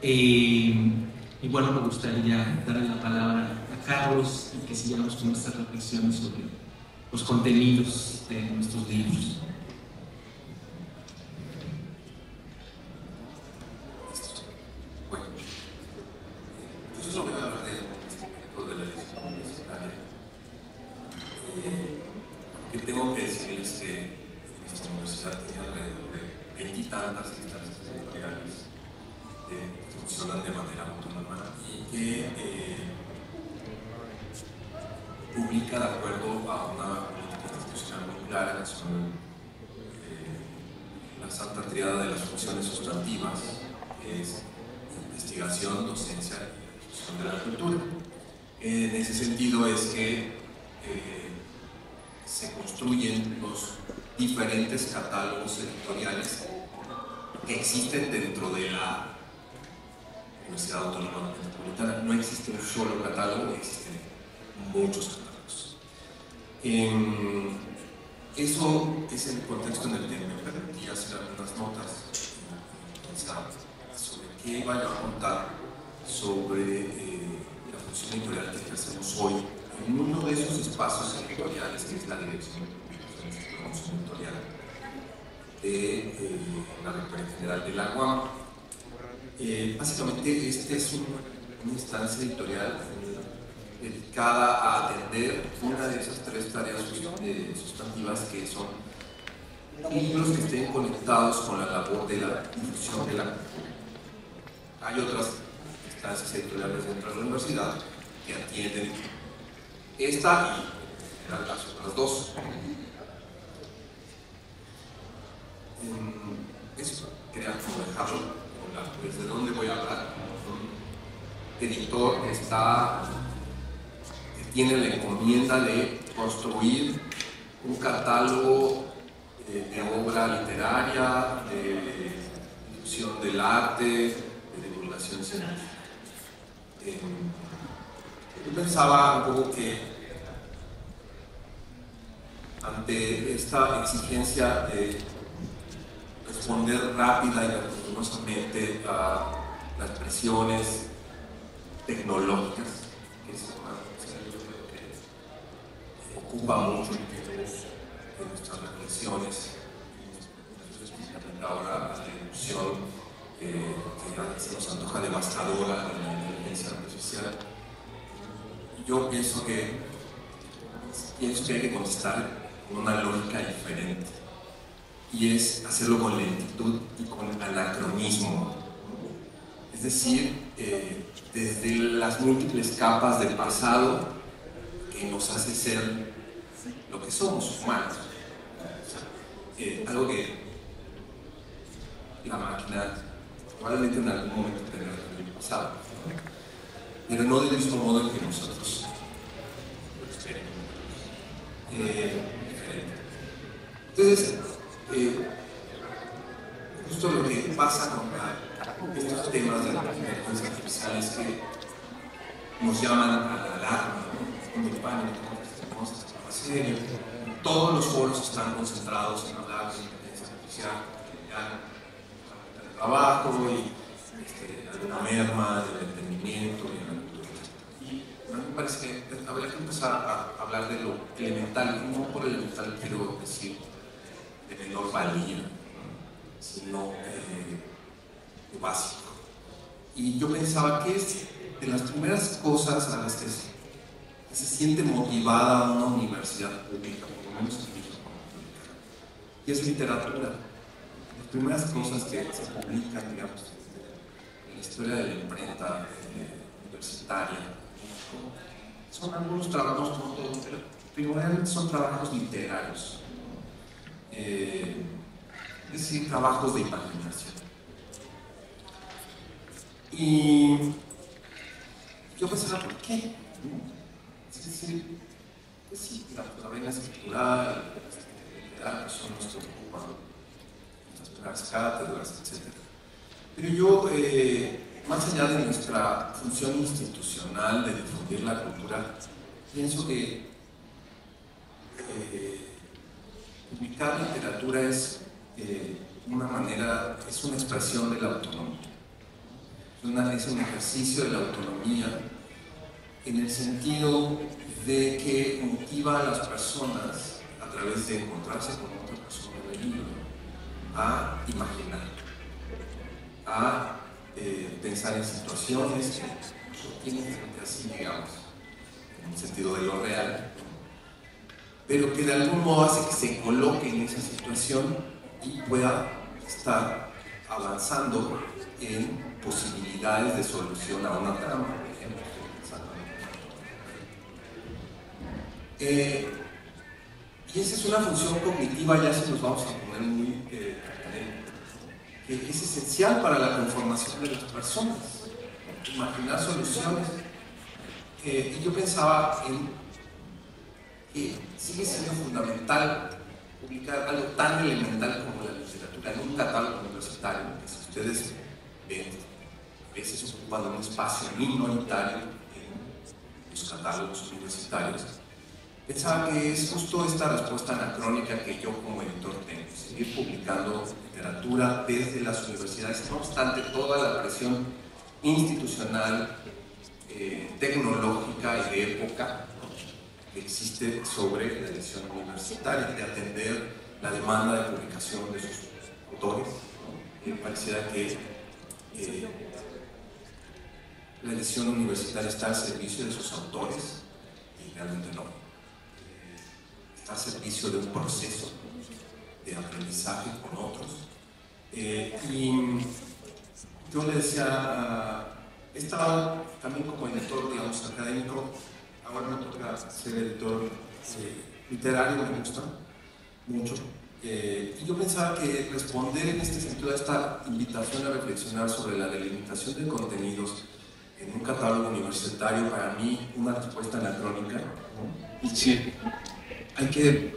Y bueno, me gustaría darle la palabra a Carlos y que sigamos con estas reflexiones sobre los contenidos de nuestros libros. Bueno, yo solo voy a hablar de la edición universitaria. Que tengo que decirles que nuestra universidad tiene alrededor de 20 y tantas instancias editoriales que funcionan de manera autónoma y que publica de acuerdo a una política institucional muy clara, que son la santa triada de las funciones sustantivas, que es investigación, docencia y difusión de la cultura. En ese sentido es que se construyen los diferentes catálogos editoriales que existen dentro de la Universidad Autónoma Metropolitana. No existe un solo catálogo, existen muchos catálogos. Eso es el contexto en el que me permití hacer algunas notas, pensar sobre qué iba a contar sobre la función editorial que ejercemos hoy en uno de esos espacios editoriales, que es la dirección de promoción editorial de la Rectoría General de la UAM. Básicamente, esta es una instancia editorial dedicada a atender una de esas tres tareas sustantivas, que son libros que estén conectados con la labor de la difusión de la cultura. Hay otras instancias editoriales dentro de la universidad que atienden esta y las otras dos. Eso quería dejarlo. ¿Desde dónde voy a hablar? Un editor que tiene la encomienda de construir un catálogo de obra literaria, de difusión del arte, de divulgación científica. Yo pensaba un poco que ante esta exigencia de responder rápida y vertiginosamente a las presiones tecnológicas, que es una cosa que ocupa mucho el tiempo de nuestras reflexiones, ahora la ilusión que se nos antoja devastadora de la inteligencia artificial. Yo pienso que hay que contestar con una lógica diferente, y es hacerlo con lentitud y con anacronismo. Es decir, desde las múltiples capas del pasado que nos hace ser lo que somos, humanos. Algo que la máquina probablemente en algún momento tendrá en el pasado, pero no del mismo modo en que nosotros lo experimentamos. Entonces, justo lo que pasa con estos temas de la inteligencia artificial es que nos llaman a la alarma, ¿no? De pánico, tenemos esta tema seria. Todos los foros están concentrados en hablar de inteligencia artificial, el trabajo y la merma, del entendimiento y la cultura. Y a mí me parece que habría que empezar a hablar de lo elemental, y no por elemental quiero decir de menor valía, sino de básico. Y yo pensaba que es de las primeras cosas a las que se siente motivada una universidad pública, por lo menos en México, y es literatura. Las primeras cosas que se publican, digamos, en la historia de la imprenta universitaria, son algunos trabajos, no todos, pero primordialmente son trabajos literarios. Es decir, trabajos de imaginación. Y yo pensaba, ¿por qué? Es decir, pues sí, la vena escritural, literaria, son los que ocupan nuestras primeras cátedras, etc. Pero yo, más allá de nuestra función institucional de difundir la cultura, pienso que publicar literatura es una manera, es una expresión de la autonomía. Es un ejercicio de la autonomía en el sentido de que motiva a las personas, a través de encontrarse con otra persona del libro, a imaginar, a pensar en situaciones que tienen frente a sí, digamos, en un sentido de lo real, pero que de algún modo hace que se coloque en esa situación y pueda estar avanzando en posibilidades de solución a una trama, por ejemplo. Y esa es una función cognitiva, ya se nos vamos a poner muy que es esencial para la conformación de las personas, imaginar soluciones. Y yo pensaba en que sigue siendo fundamental publicar algo tan elemental como la literatura en un catálogo universitario, que si ustedes ven, a veces ocupan un espacio minoritario en los catálogos universitarios. Pensaba que es justo esta respuesta anacrónica que yo como editor tengo, seguir publicando literatura desde las universidades, no obstante toda la presión institucional, tecnológica y de época que existe sobre la edición universitaria, de atender la demanda de publicación de sus autores. Pareciera que la edición universitaria está al servicio de sus autores, y realmente no. Está al servicio de un proceso de aprendizaje con otros. Y yo le decía, he estado también como editor, digamos, académico. Ahora me toca ser editor literario, me gusta mucho. Y yo pensaba que responder en este sentido a esta invitación a reflexionar sobre la delimitación de contenidos en un catálogo universitario, para mí, una respuesta anacrónica. Es decir, hay que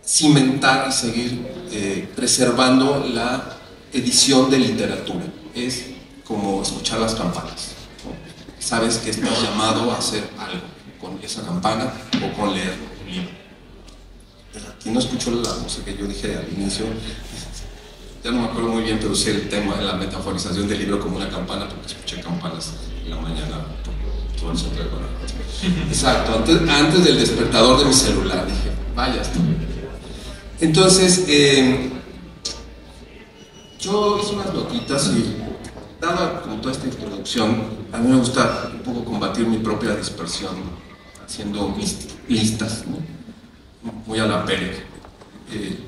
cimentar y seguir preservando la edición de literatura. Es como escuchar las campanas, ¿no? sabes que estás llamado a hacer algo con esa campana o con leer un libro. Aquí no escuchó la música que yo dije al inicio, ya no me acuerdo muy bien, pero sí el tema de la metaforización del libro como una campana, porque escuché campanas en la mañana por todo el centro de Guanajuato. Exacto, antes del despertador de mi celular, dije, vaya esto. Entonces, yo hice unas notitas y, dada como toda esta introducción, a mí me gusta un poco combatir mi propia dispersión haciendo listas, ¿no? Muy a la Pérez.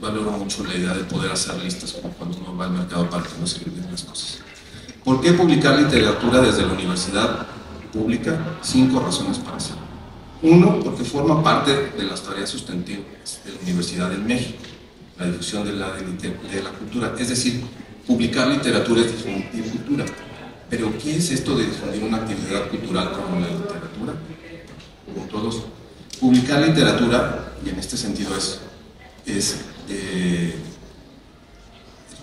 Valoro mucho la idea de poder hacer listas como cuando uno va al mercado para que no se olviden las cosas. ¿Por qué publicar literatura desde la universidad pública? 5 razones para hacerlo. 1, porque forma parte de las tareas sustantivas de la Universidad en México, la difusión de la cultura, es decir, publicar literatura es difundir cultura. Pero ¿qué es esto de difundir una actividad cultural como la literatura? Punto 2. Publicar literatura, y en este sentido es el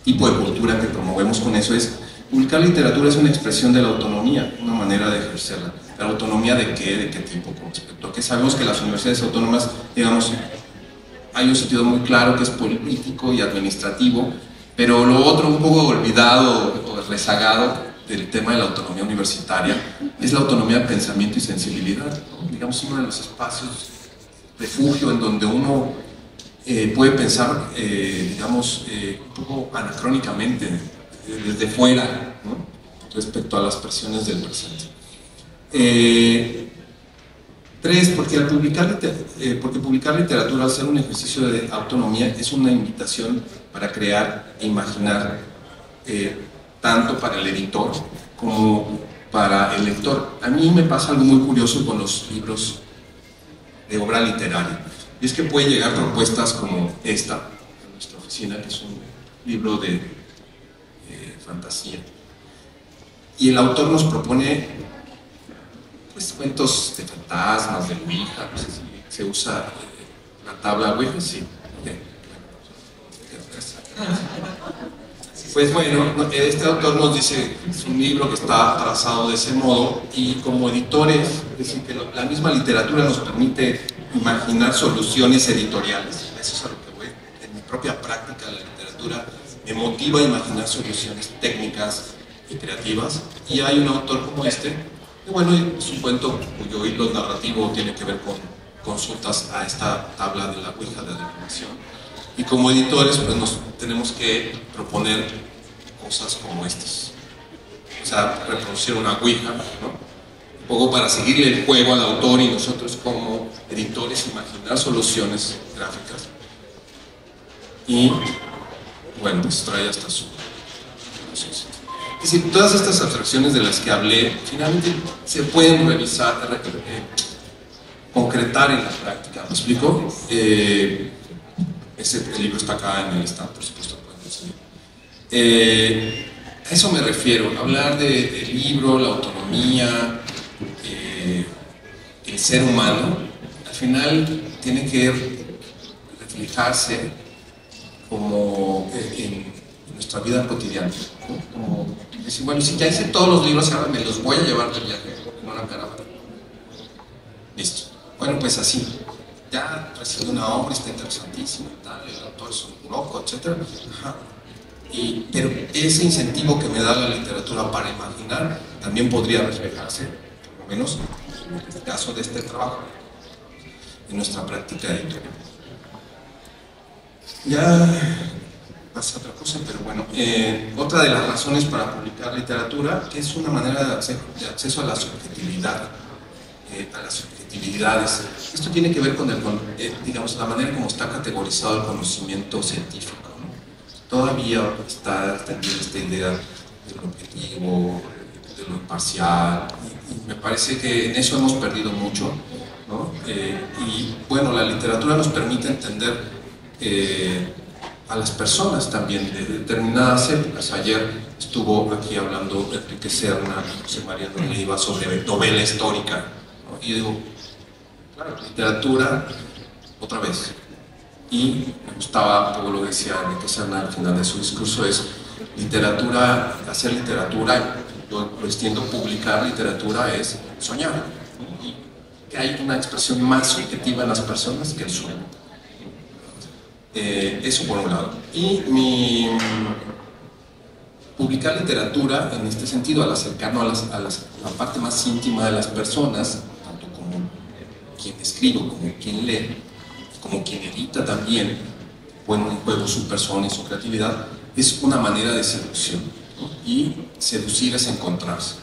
tipo de cultura que promovemos con eso, es publicar literatura es una expresión de la autonomía, una manera de ejercerla. ¿La autonomía de qué? ¿De qué tipo? Con respecto a que sabemos que las universidades autónomas, digamos, hay un sentido muy claro que es político y administrativo, pero lo otro un poco olvidado o rezagado del tema de la autonomía universitaria es la autonomía de pensamiento y sensibilidad, ¿no? Digamos, uno de los espacios refugio en donde uno puede pensar, digamos, un poco anacrónicamente, desde fuera, ¿no? Respecto a las presiones del presente. 3, porque publicar literatura, al ser un ejercicio de autonomía, es una invitación para crear e imaginar, tanto para el editor como para el lector. A mí me pasa algo muy curioso con los libros de obra literaria, y es que pueden llegar propuestas como esta, en nuestra oficina, que es un libro de fantasía, y el autor nos propone pues cuentos de fantasmas, de Ouija, no sé si se usa la tabla Ouija, sí. Pues bueno, este autor nos dice, es un libro que está trazado de ese modo, y como editores, es decir, que la misma literatura nos permite imaginar soluciones editoriales. Eso es a lo que voy. En mi propia práctica de la literatura me motiva a imaginar soluciones técnicas y creativas, y hay un autor como este, que bueno, es un cuento cuyo hilo narrativo tiene que ver con consultas a esta tabla de la Ouija de adivinación, y como editores pues nos tenemos que proponer cosas como estas, o sea, reproducir una Ouija, ¿no? Un poco para seguirle el juego al autor, y nosotros como editores imaginar soluciones gráficas, y bueno, pues trae hasta su... Es decir, todas estas abstracciones de las que hablé finalmente se pueden revisar, concretar en la práctica. ¿Me explico? El libro está acá en el stand, por supuesto. A eso me refiero, hablar del libro, la autonomía, el ser humano, al final tiene que reflejarse como en nuestra vida cotidiana, ¿no? Como decir, bueno, si ya hice todos los libros, ahora me los voy a llevar de viaje en una caravana. Listo. Bueno, pues así. Ya recibe una obra, está interesantísima, tal, el autor es un loco, etc. Pero ese incentivo que me da la literatura para imaginar también podría reflejarse, por lo menos en el caso de este trabajo, en nuestra práctica editorial. Ya pasa otra cosa, pero bueno, otra de las razones para publicar literatura, que es una manera de acceso a la subjetividad, a las subjetividades. Esto tiene que ver con digamos, la manera como está categorizado el conocimiento científico, ¿no? Todavía está extendida esta idea del objetivo, de lo imparcial, y me parece que en eso hemos perdido mucho, ¿no? Y bueno, la literatura nos permite entender a las personas también de determinadas épocas. Ayer estuvo aquí hablando Enrique Serna, José María Leiva, sobre novela histórica, ¿no? Y digo, claro, literatura, otra vez. Y me gustaba todo lo que decía Enrique Serna al final de su discurso, es literatura, hacer literatura yo lo extiendo, publicar literatura es soñar, ¿no? Y que hay una expresión más subjetiva en las personas que el sueño. Eso por un lado. Y publicar literatura en este sentido, al acercarnos a la parte más íntima de las personas, tanto como quien escribe, como quien lee, como quien edita también, pone en juego su persona y su creatividad, es una manera de seducción, ¿no? Y seducir es encontrarse.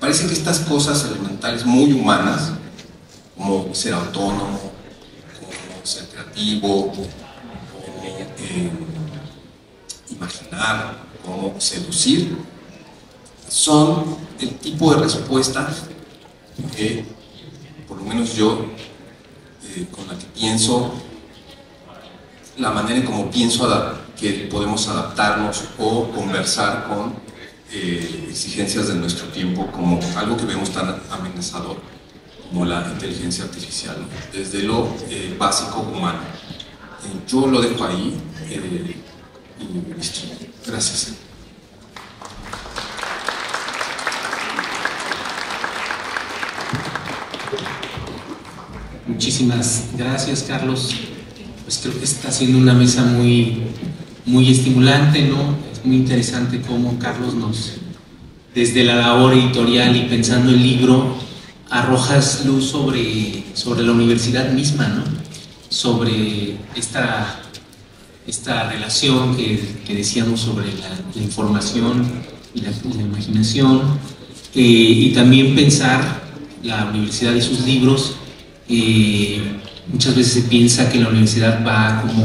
Parece que estas cosas elementales muy humanas, como ser autónomo, como ser creativo, como imaginar, como seducir, son el tipo de respuesta que, por lo menos yo, con la que pienso, la manera en cómo pienso que podemos adaptarnos o conversar con exigencias de nuestro tiempo, como algo que vemos tan amenazador como la inteligencia artificial, ¿no? Desde lo básico humano. Yo lo dejo ahí y listo. Gracias. Muchísimas gracias, Carlos. Pues creo que está siendo una mesa muy estimulante, ¿no? Es muy interesante cómo Carlos desde la labor editorial y pensando el libro, arrojas luz sobre la universidad misma, ¿no? Sobre esta relación que decíamos sobre la información y la imaginación, y también pensar la universidad y sus libros. Muchas veces se piensa que la universidad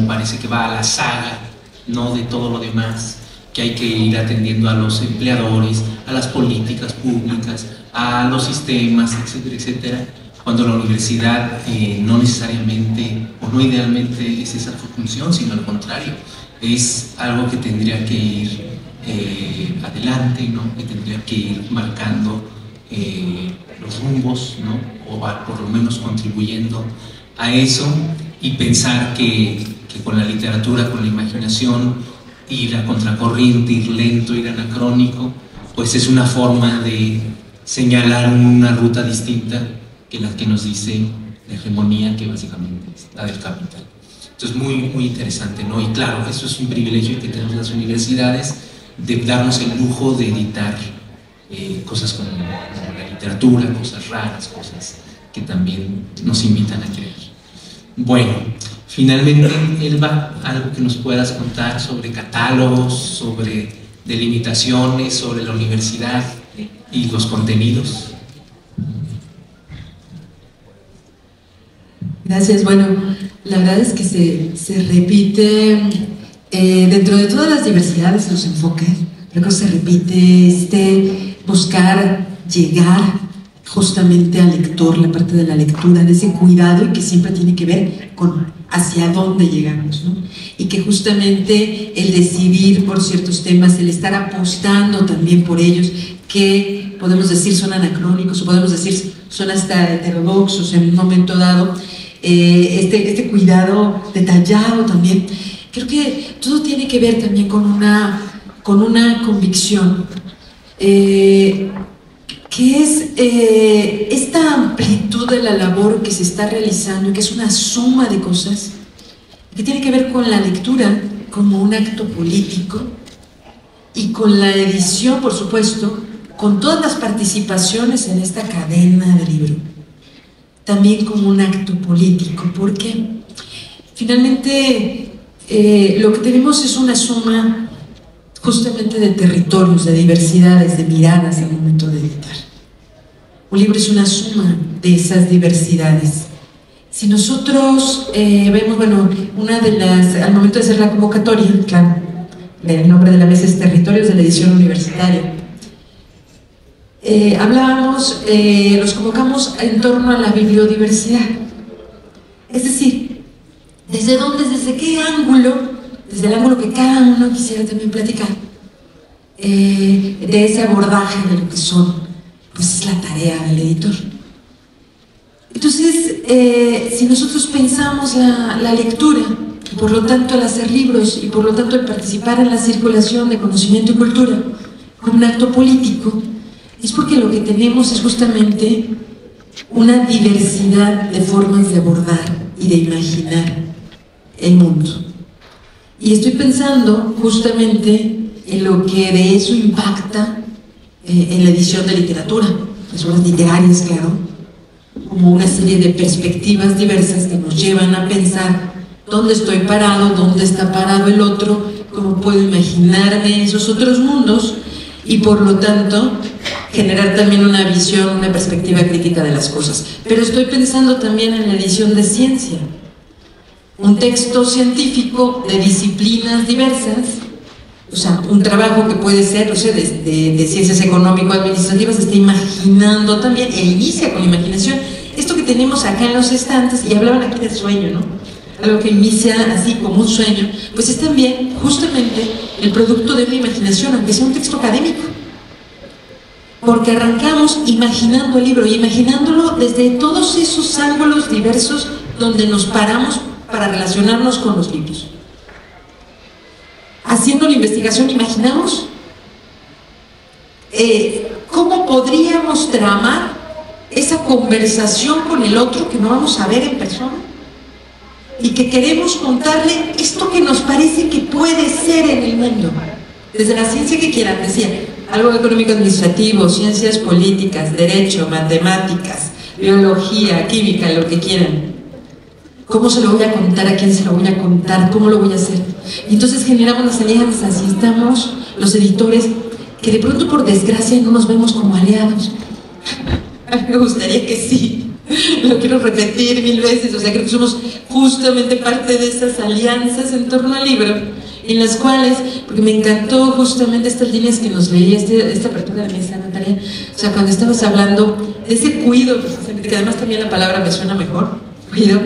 parece que va a la saga, no de todo lo demás, que hay que ir atendiendo a los empleadores, a las políticas públicas, a los sistemas, etcétera, etcétera, cuando la universidad no necesariamente o no idealmente es esa función, sino al contrario, es algo que tendría que ir adelante, ¿no? Que tendría que ir marcando los rumbos, ¿no? O por lo menos contribuyendo a eso, y pensar que con la literatura, con la imaginación, ir a contracorriente, ir lento, ir anacrónico, pues es una forma de señalar una ruta distinta que la que nos dice la hegemonía, que básicamente es la del capital. Entonces muy interesante, ¿no? Y claro, eso es un privilegio que tenemos las universidades, de darnos el lujo de editar cosas como la literatura, cosas raras, cosas que también nos invitan a creer. Bueno, finalmente, Elba, algo que nos puedas contar sobre catálogos, sobre delimitaciones, sobre la universidad y los contenidos. Gracias. Bueno, la verdad es que se repite dentro de todas las diversidades, los enfoques, creo que se repite buscar llegar justamente al lector, la parte de la lectura, de ese cuidado, y que siempre tiene que ver con hacia dónde llegamos, ¿no? Y que justamente el decidir por ciertos temas, el estar apostando también por ellos, que podemos decir son anacrónicos o podemos decir son hasta heterodoxos en un momento dado, este cuidado detallado también, creo que todo tiene que ver también con una convicción, que es esta amplitud de la labor que se está realizando, que es una suma de cosas, que tiene que ver con la lectura como un acto político, y con la edición, por supuesto, con todas las participaciones en esta cadena de libro, también como un acto político, porque finalmente lo que tenemos es una suma justamente de territorios, de diversidades, de miradas al momento de editar. Un libro es una suma de esas diversidades. Si nosotros vemos, bueno, al momento de hacer la convocatoria, claro, el nombre de la mesa es Territorios de la Edición Universitaria, hablábamos, los convocamos en torno a la bibliodiversidad. Es decir, ¿desde dónde, desde qué ángulo? Desde el ángulo que cada uno quisiera también platicar, de ese abordaje de lo que son, pues es la tarea del editor. Entonces, si nosotros pensamos la lectura, y por lo tanto el hacer libros, y por lo tanto el participar en la circulación de conocimiento y cultura, como un acto político, es porque lo que tenemos es justamente una diversidad de formas de abordar y de imaginar el mundo. Y estoy pensando justamente en lo que de eso impacta en la edición de literatura, las obras literarias, claro, como una serie de perspectivas diversas que nos llevan a pensar dónde estoy parado, dónde está parado el otro, cómo puedo imaginarme esos otros mundos y por lo tanto generar también una visión, una perspectiva crítica de las cosas. Pero estoy pensando también en la edición de ciencia, un texto científico de disciplinas diversas, o sea, un trabajo que puede ser, o sea, de ciencias económico-administrativas, está imaginando también, e inicia con imaginación, esto que tenemos acá en los estantes, y hablaban aquí del sueño, ¿no? Algo que inicia así como un sueño, pues es también justamente el producto de una imaginación, aunque sea un texto académico. Porque arrancamos imaginando el libro, y imaginándolo desde todos esos ángulos diversos donde nos paramos para relacionarnos con los libros. Haciendo la investigación, imaginamos cómo podríamos tramar esa conversación con el otro que no vamos a ver en persona y que queremos contarle esto que nos parece que puede ser en el mundo, desde la ciencia que quieran, decía, algo económico-administrativo, ciencias políticas, derecho, matemáticas, biología, química, lo que quieran. ¿Cómo se lo voy a contar? ¿A quién se lo voy a contar? ¿Cómo lo voy a hacer? Y entonces generamos las alianzas y estamos los editores que de pronto, por desgracia, no nos vemos como aliados. A mí me gustaría que sí, lo quiero repetir 1000 veces, o sea, creo que somos justamente parte de esas alianzas en torno al libro, en las cuales, porque me encantó justamente estas líneas que nos leía, esta apertura de la mesa, Natalia, o sea, cuando estabas hablando de ese cuido, precisamente, que además también la palabra me suena mejor, cuido,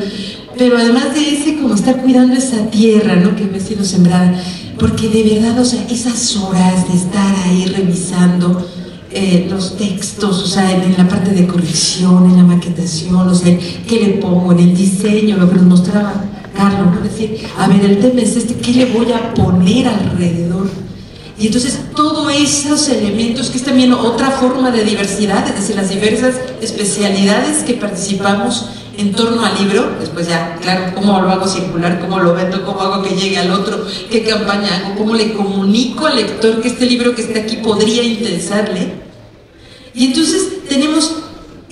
pero además de ese, como estar cuidando esa tierra, ¿no?, que había sido sembrada, porque de verdad, o sea, esas horas de estar ahí revisando los textos, o sea, en la parte de corrección, en la maquetación, o sea, ¿qué le pongo? En el diseño, lo que nos mostraba Carlos, ¿no? Decir, a ver, el tema es este, ¿qué le voy a poner alrededor? Y entonces todos esos elementos, que es también otra forma de diversidad, es decir, las diversas especialidades que participamos en torno al libro, después ya, claro, cómo lo hago circular, cómo lo vendo, cómo hago que llegue al otro, qué campaña hago, cómo le comunico al lector que este libro que está aquí podría interesarle. Y entonces tenemos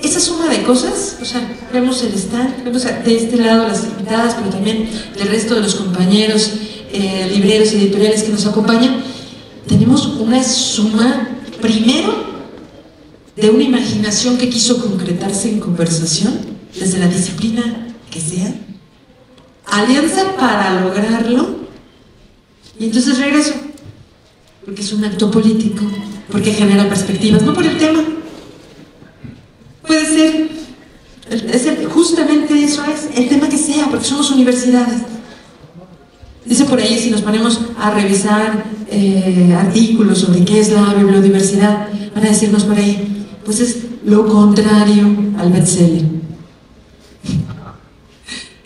esa suma de cosas, o sea, vemos el stand, vemos de este lado las invitadas, pero también del resto de los compañeros, libreros, editoriales que nos acompañan. Tenemos una suma, primero, de una imaginación que quiso concretarse en conversación, desde la disciplina que sea, alianza para lograrlo, y entonces regreso, porque es un acto político, porque genera perspectivas, no por el tema. Puede ser, justamente eso es, el tema que sea, porque somos universidades. Dice por ahí, si nos ponemos a revisar artículos sobre qué es la bibliodiversidad, van a decirnos por ahí, pues es lo contrario al bestseller.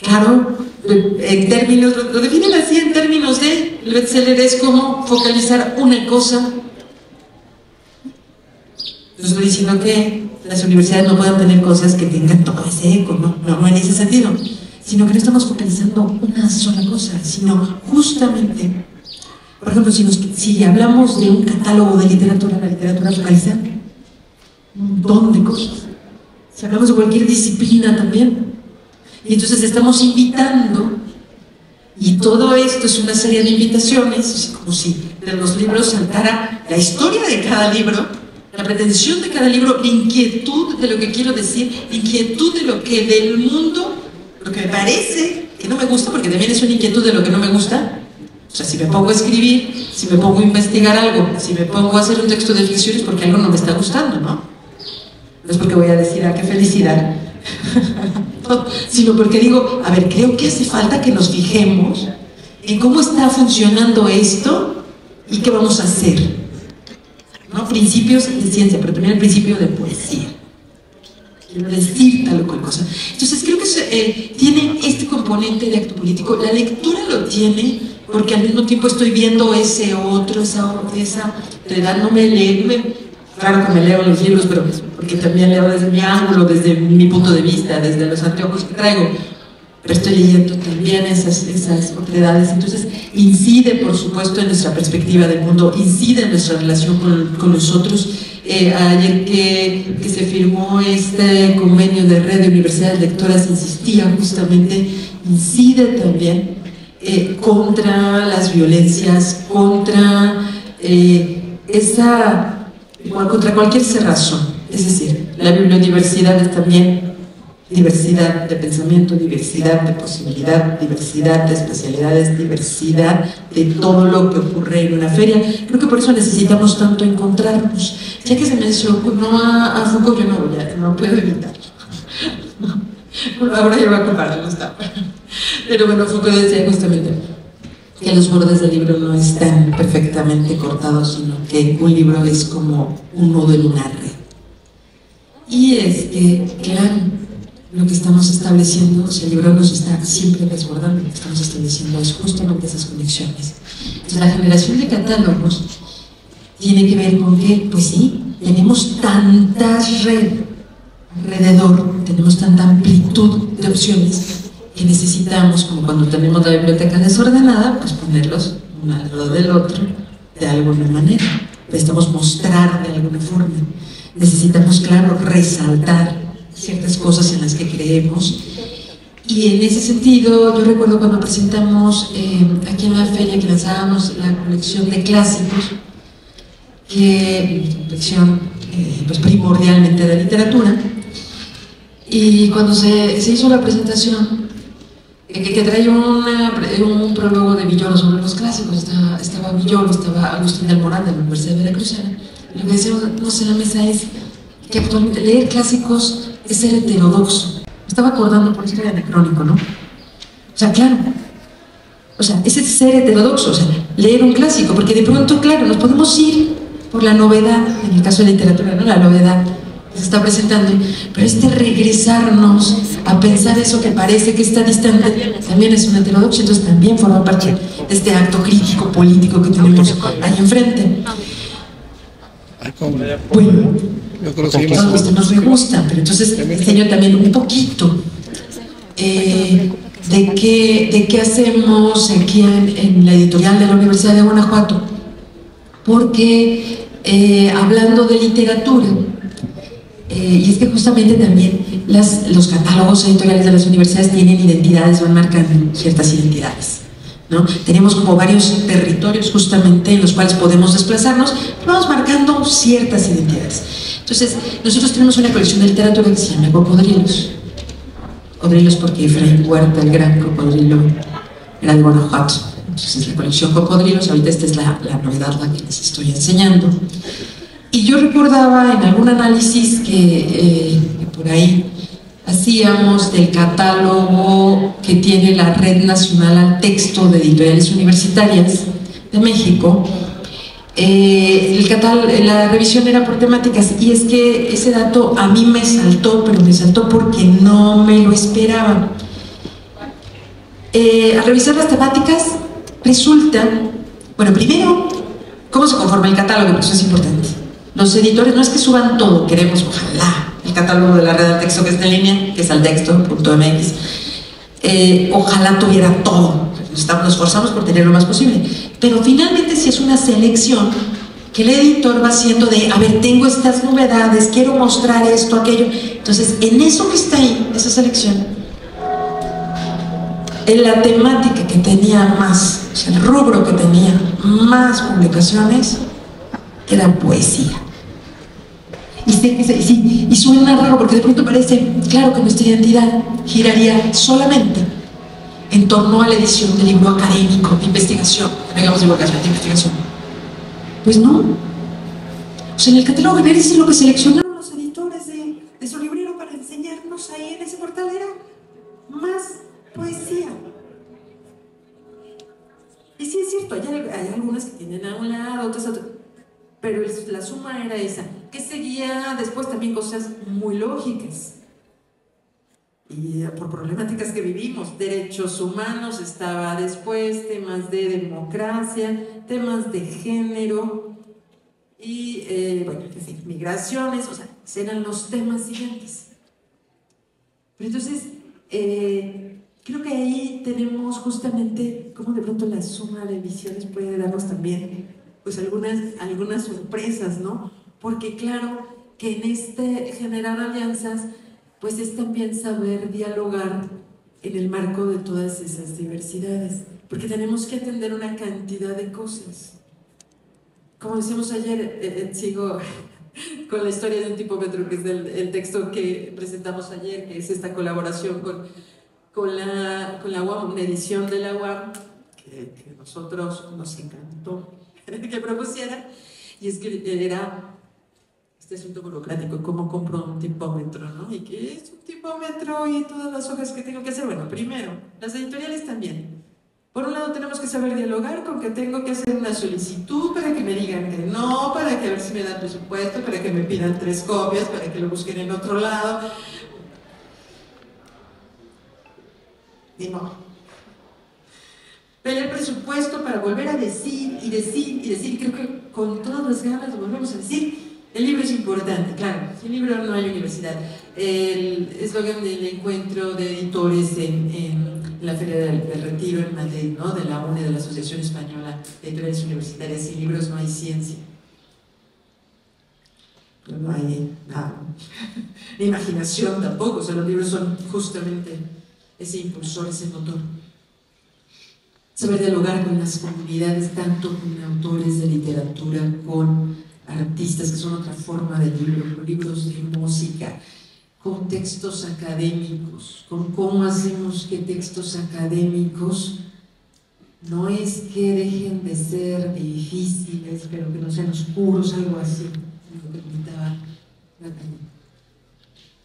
Claro, en términos, lo definen así en términos de, el bestseller es como focalizar una cosa. No estoy diciendo que las universidades no puedan tener cosas que tengan todo ese eco, no en ese sentido, sino que no estamos focalizando una sola cosa, sino justamente, por ejemplo, si hablamos de un catálogo de literatura, la literatura focaliza un montón de cosas. Si hablamos de cualquier disciplina también, y entonces estamos invitando, y todo esto es una serie de invitaciones, como si de los libros saltara la historia de cada libro, la pretensión de cada libro, la inquietud de lo que quiero decir, la inquietud de lo que del mundo, lo que me parece que no me gusta, porque también es una inquietud de lo que no me gusta. O sea, si me pongo a escribir, si me pongo a investigar algo, si me pongo a hacer un texto de ficción, es porque algo no me está gustando, ¿no? No es porque voy a decir, qué felicidad, no, sino porque digo, a ver, creo que hace falta que nos fijemos en cómo está funcionando esto y qué vamos a hacer, ¿no? Principios de ciencia, pero también el principio de poesía. quiero decir tal o cual cosa. Entonces creo que tiene este componente de acto político. La lectura lo tiene porque al mismo tiempo estoy viendo ese otro, esa realidad. No me leo, claro que me leo los libros, pero porque también leo desde mi ángulo, desde mi punto de vista, desde los anteojos que traigo, pero estoy leyendo también esas otredades. Entonces incide, por supuesto, en nuestra perspectiva del mundo, incide en nuestra relación con los otros. Ayer que se firmó este convenio de red de universidades lectoras, insistía justamente, incide también contra las violencias, contra contra cualquier cerrazón. Es decir, la bibliodiversidad es también diversidad de pensamiento, diversidad de posibilidad, diversidad de especialidades, diversidad de todo lo que ocurre en una feria. Creo que por eso necesitamos tanto encontrarnos. Ya que se mencionó a Foucault, yo no puedo evitarlo. Bueno, ahora ya voy a comparar, no está. Pero bueno, Foucault decía justamente que los bordes del libro no están perfectamente cortados, sino que un libro es como un nudo en una red. Y es que, claro, lo que estamos estableciendo, o sea, el libro nos está siempre desbordando, lo que estamos estableciendo es justamente esas conexiones. Entonces, la generación de catálogos tiene que ver con que, pues sí, tenemos tantas redes alrededor, tenemos tanta amplitud de opciones que necesitamos, como cuando tenemos la biblioteca desordenada, pues ponerlos uno al lado del otro de alguna manera. Necesitamos mostrar de alguna forma. Necesitamos, claro, resaltar ciertas cosas en las que creemos. Y en ese sentido, yo recuerdo cuando presentamos aquí en la feria que lanzábamos la colección de clásicos, que colección pues primordialmente de literatura, y cuando se hizo la presentación, que trae un prólogo de Villoro sobre los clásicos, estaba Villoro, estaba Agustín del Morán de la Universidad Veracruzana, y lo que decíamos en la mesa es que actualmente leer clásicos es ser heterodoxo. Me estaba acordando por esto de anacrónico, ¿no? O sea, claro, o sea, ese es ser heterodoxo, o sea, leer un clásico, porque de pronto, claro, nos podemos ir por la novedad, en el caso de literatura, ¿no? La novedad que se está presentando, pero regresarnos a pensar eso que parece que está distante, también es un heterodoxo, entonces también forma parte de este acto crítico político que tenemos ahí enfrente. Bueno, esto nos me gusta, pero entonces enseño también un poquito de qué hacemos aquí en la editorial de la Universidad de Guanajuato, porque hablando de literatura, y es que justamente también los catálogos editoriales de las universidades tienen identidades o enmarcan ciertas identidades, ¿no? Tenemos como varios territorios justamente en los cuales podemos desplazarnos, vamos marcando ciertas identidades. Entonces, nosotros tenemos una colección de literatura que se llama Cocodrilos. Cocodrilos porque Efraín Huerta, el gran cocodrilo, era de Guanajuato. Entonces, la colección Cocodrilos, ahorita esta es la novedad, la que les estoy enseñando. Y yo recordaba en algún análisis que por ahí hacíamos del catálogo que tiene la Red Nacional al Texto de Editoriales Universitarias de México. La revisión era por temáticas, y es que ese dato a mí me saltó, pero me saltó porque no me lo esperaba. Al revisar las temáticas, resulta, bueno, primero, ¿cómo se conforma el catálogo? Eso es importante. Los editores no es que suban todo, queremos, ojalá, el catálogo de la red del texto que está en línea, que es altexto.mx, ojalá tuviera todo, nos esforzamos por tener lo más posible, pero finalmente si es una selección que el editor va haciendo de, a ver, tengo estas novedades, quiero mostrar esto, aquello, entonces en eso que está ahí, esa selección, en la temática que tenía más, o sea, el rubro que tenía más publicaciones, era poesía. Y suena raro porque de pronto parece, claro, que nuestra identidad giraría solamente en torno a la edición del libro académico, de investigación, que digamos divulgación de investigación. Pues no. O sea, en el catálogo general es lo que seleccionaron los editores de su librero para enseñarnos ahí en ese portal, era más poesía. Y sí es cierto, hay algunas que tienen a un lado, otras a otro, pero la suma era esa, que seguía después también cosas muy lógicas. y por problemáticas que vivimos. Derechos humanos estaba después, temas de democracia, temas de género y, bueno, es decir, migraciones, o sea, eran los temas siguientes. Pero entonces, creo que ahí tenemos justamente cómo de pronto la suma de visiones puede darnos también pues algunas sorpresas, ¿no? Porque claro que en este generar alianzas pues es también saber dialogar en el marco de todas esas diversidades, porque tenemos que atender una cantidad de cosas. Como decíamos ayer, sigo con la historia de un tipómetro, que es el texto que presentamos ayer, que es esta colaboración con la UAM, una edición de la UAM, que nosotros nos encantó que propusiera, y es que era este asunto burocrático, cómo compro un tipómetro, ¿no? Y qué es un tipómetro y todas las hojas que tengo que hacer. Bueno, primero, las editoriales también. Por un lado tenemos que saber dialogar con que tengo que hacer una solicitud para que me digan que no, para que a ver si me dan presupuesto, para que me pidan 3 copias, para que lo busquen en otro lado. Ni modo. Pero el presupuesto para volver a decir y decir y decir, creo que con todas las ganas lo volvemos a decir. El libro es importante, claro, sin libro no hay universidad. El eslogan del encuentro de editores en la Feria del Retiro en Madrid, ¿no? De la UNE, de la Asociación Española de Editoriales Universitarias, sin libros no hay ciencia. Pero no hay nada, ni imaginación tampoco, o sea, los libros son justamente ese impulsor, ese motor. Saber dialogar con las comunidades, tanto con autores de literatura, con artistas, que son otra forma de libro, con libros de música, con textos académicos, con cómo hacemos que textos académicos no es que dejen de ser difíciles, pero que no sean oscuros, algo así, lo que comentaba Natalia.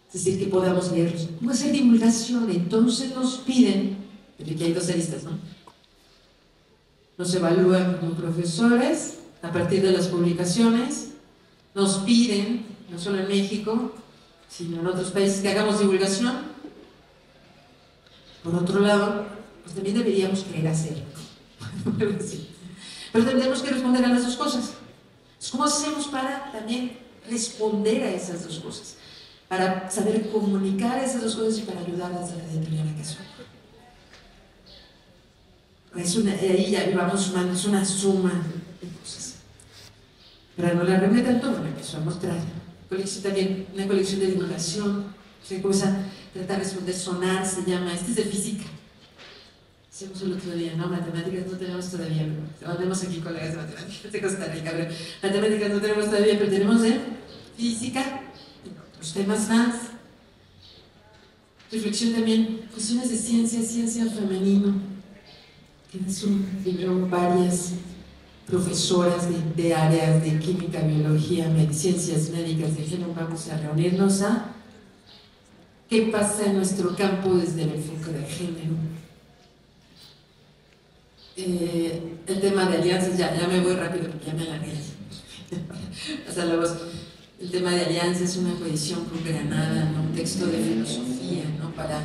Es decir, que podamos leerlos. ¿Cómo hacer divulgación? Entonces nos piden, pero aquí hay 2 aristas, ¿no? Nos evalúan como profesores a partir de las publicaciones, nos piden, no solo en México, sino en otros países, que hagamos divulgación. Por otro lado, pues también deberíamos querer hacerlo, ¿no? Pero tendremos que responder a las 2 cosas. Entonces, ¿cómo hacemos para también responder a esas 2 cosas? Para saber comunicar esas 2 cosas y para ayudarlas a la editorial a que suene. Ahí ya vamos sumando, es una suma de cosas. Pero no la remé tanto, me empezó a mostrar. También una colección de divulgación, se cosa, tratar de responder, sonar, se llama, este es de física. Hicimos el otro día, ¿no? Matemáticas no tenemos todavía, pero tenemos aquí colegas de matemáticas de Costa Rica, pero matemáticas no tenemos todavía, pero tenemos de física y otros temas más. Reflexión también, cuestiones de ciencia femenino. Que es un libro, varias profesoras de áreas de química, biología, ciencias médicas, dijeron vamos a reunirnos a qué pasa en nuestro campo desde el enfoque de género. El tema de alianzas, ya me voy rápido porque ya me alargué. O sea, el tema de alianzas es una coedición con Granada, ¿no? Un texto de filosofía, ¿no? Para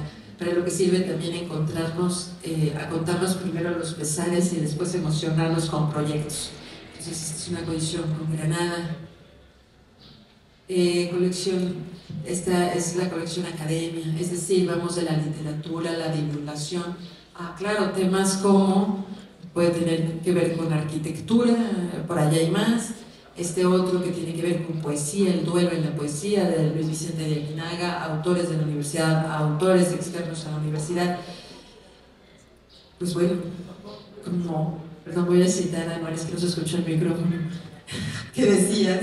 lo que sirve también encontrarnos, a contarnos primero los pesares y después emocionarnos con proyectos. Entonces, esta es una coedición con Granada. Esta es la colección academia, es decir, vamos de la literatura, la divulgación, claro, temas como puede tener que ver con arquitectura, por allá hay más. Este otro que tiene que ver con poesía, el duelo en la poesía, de Luis Vicente de Aguinaga, autores de la universidad, autores externos a la universidad. Pues bueno, perdón, voy a citar a Maris, que no se escuchó el micrófono, que decías,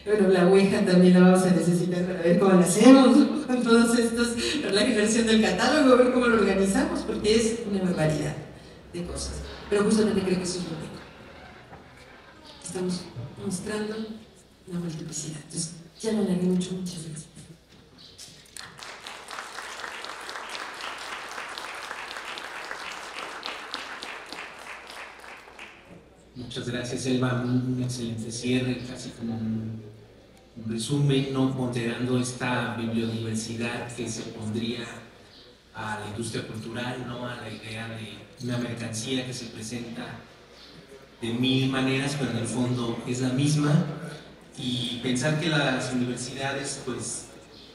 bueno, la ouija también la vamos a necesitar para ver cómo la hacemos con todos estos, para la generación del catálogo, ver cómo lo organizamos, porque es una barbaridad de cosas. Pero justamente creo que eso es lo único. Estamos mostrando la multiplicidad. Entonces, ya me alargué mucho, muchas gracias. Muchas gracias, Elba. Un excelente cierre, casi como un resumen, ¿no? Ponderando esta bibliodiversidad que se pondría a la industria cultural, ¿no? A la idea de una mercancía que se presenta de mil maneras, pero en el fondo es la misma, y pensar que las universidades, pues,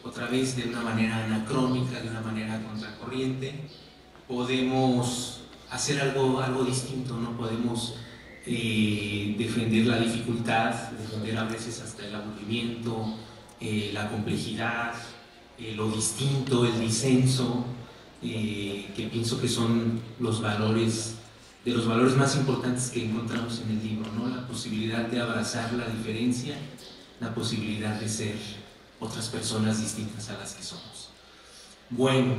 otra vez de una manera anacrónica, de una manera contracorriente, podemos hacer algo distinto, ¿no? Podemos defender la dificultad, defender a veces hasta el aburrimiento, la complejidad, lo distinto, el disenso, que pienso que son los valores, de los valores más importantes que encontramos en el libro, ¿no? La posibilidad de abrazar la diferencia, la posibilidad de ser otras personas distintas a las que somos. Bueno,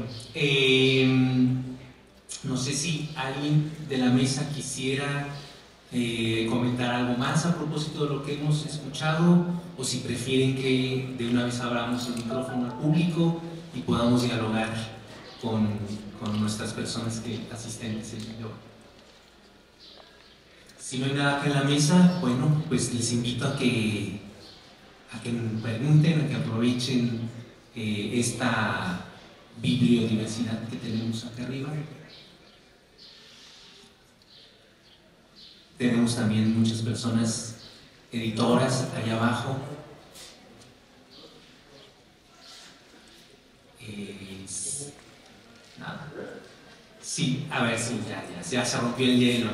no sé si alguien de la mesa quisiera comentar algo más a propósito de lo que hemos escuchado, o si prefieren que de una vez abramos el micrófono al público y podamos dialogar con nuestras personas asistentes el día de hoy. Si no hay nada acá en la mesa, bueno, pues les invito a que pregunten, a que aprovechen esta bibliodiversidad que tenemos acá arriba. Tenemos también muchas personas editoras allá abajo. Nada. Sí, a ver, sí, ya se rompió el hielo.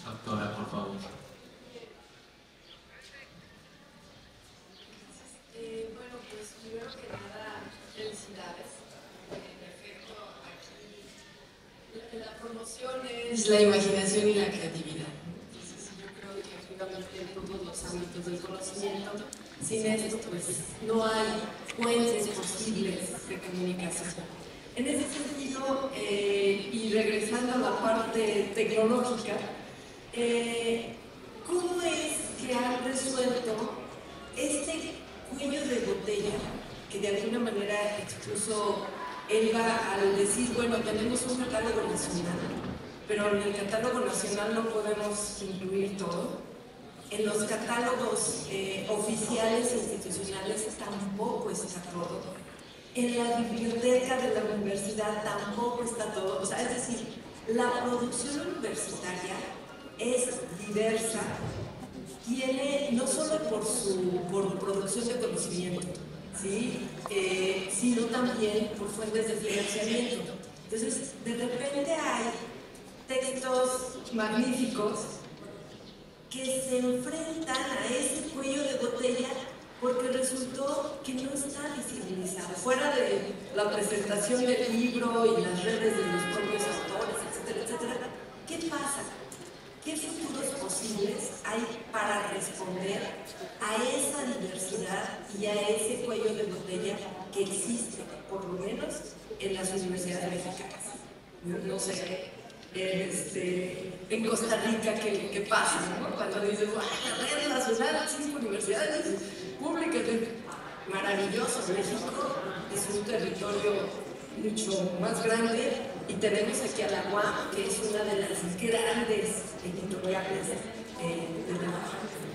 Doctora, por favor. Bueno, pues primero que nada, felicidades. En efecto, aquí la promoción es la imaginación y la creatividad. Entonces, yo creo que efectivamente en todos los ámbitos del conocimiento, sin esto, pues no hay puentes posibles de comunicación. En ese sentido, y regresando a la parte tecnológica, ¿cómo es que han resuelto este cuello de botella que de alguna manera expuso Elba al decir, bueno, tenemos un catálogo nacional, pero en el catálogo nacional no podemos incluir todo? En los catálogos oficiales e institucionales tampoco está todo. En la biblioteca de la universidad tampoco está todo. O sea, es decir, la producción universitaria es diversa, tiene no solo por producción de conocimiento, ¿sí? Sino también por fuentes de financiamiento. Entonces, de repente hay textos magníficos que se enfrentan a ese cuello de botella porque resultó que no está visibilizado. Fuera de la presentación del libro y las redes de los propios autores, etcétera, etcétera, ¿qué pasa? ¿Qué futuros posibles hay para responder a esa diversidad y a ese cuello de botella que existe, por lo menos en las universidades mexicanas? No sé, en Costa Rica, ¿qué pasa, ¿no? Cuando dices, la red nacional, 5 universidades públicas, maravilloso. México es un territorio mucho más grande y tenemos aquí a la UAM, que es una de las grandes editoriales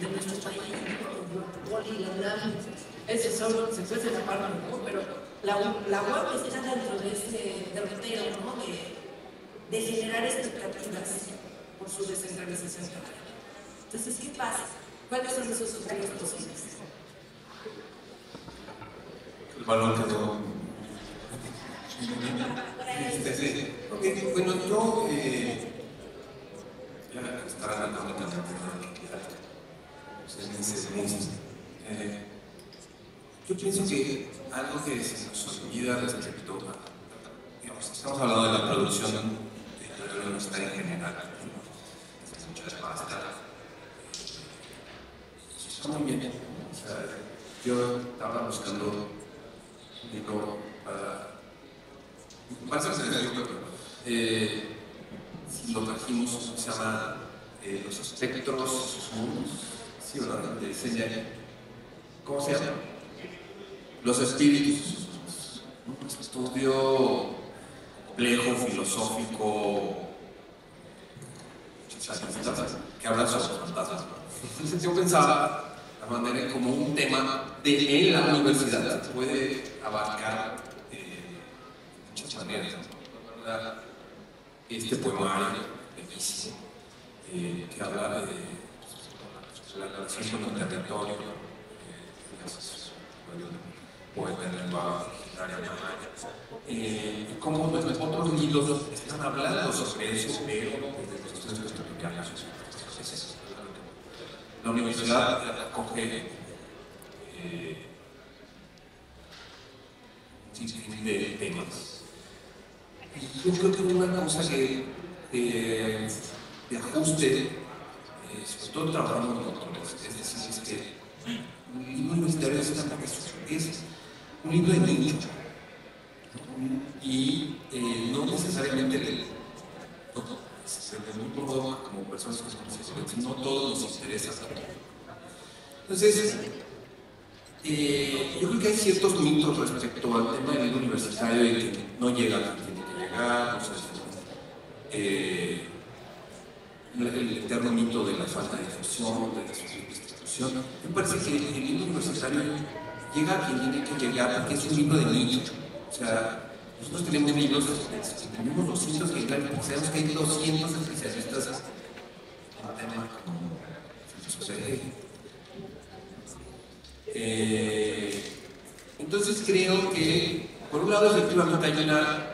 de nuestro país, y la UNAM, eso solo se puede la parte, ¿no? Pero la UAM está dentro de este derrotero, ¿no? De generar expectativas por su descentralización. Entonces, ¿qué pasa? ¿Cuáles son esos futuros posibles? El valor que todo. Okay, bueno, yo ya estará tratando de yo pienso que algo que se nos olvida respecto a, digamos, estamos hablando de la producción de universitaria en general, muchas pastas, está muy bien. O sea, yo estaba buscando un libro para ser sencillo, lo trajimos, se llama Los espectros, sí, ¿verdad? De Señal. ¿Cómo se llama? Los espíritus. Un estudio complejo, filosófico, que habla sobre los fantasmas. Entonces yo pensaba, la manera en como un tema en la universidad se puede abarcar muchas maneras. Este poemario bellísimo que habla de la relación con el territorio, poeta en lengua originaria maya, cómo otros libros están hablando sobre eso, pero desde los textos tropicales. La universidad acoge un sinfín de temas. Y yo creo que una cosa que de ajuste, sobre todo trabajando con autores, es decir, es que un libro universitario es un libro de nicho, y no necesariamente desde un modo como personas que conocen, no todos nos interesa. Entonces, yo creo que hay ciertos mitos respecto al tema del libro universitario y que no llega a quien tiene que llegar, el eterno mito de la falta de difusión, de la distribución. Me parece que el libro universitario llega a quien tiene que llegar porque es un libro de nicho. O sea, nosotros tenemos libros, tenemos 200 que sabemos que hay 200 especialistas en un tema como entonces creo que, por un lado, efectivamente hay una,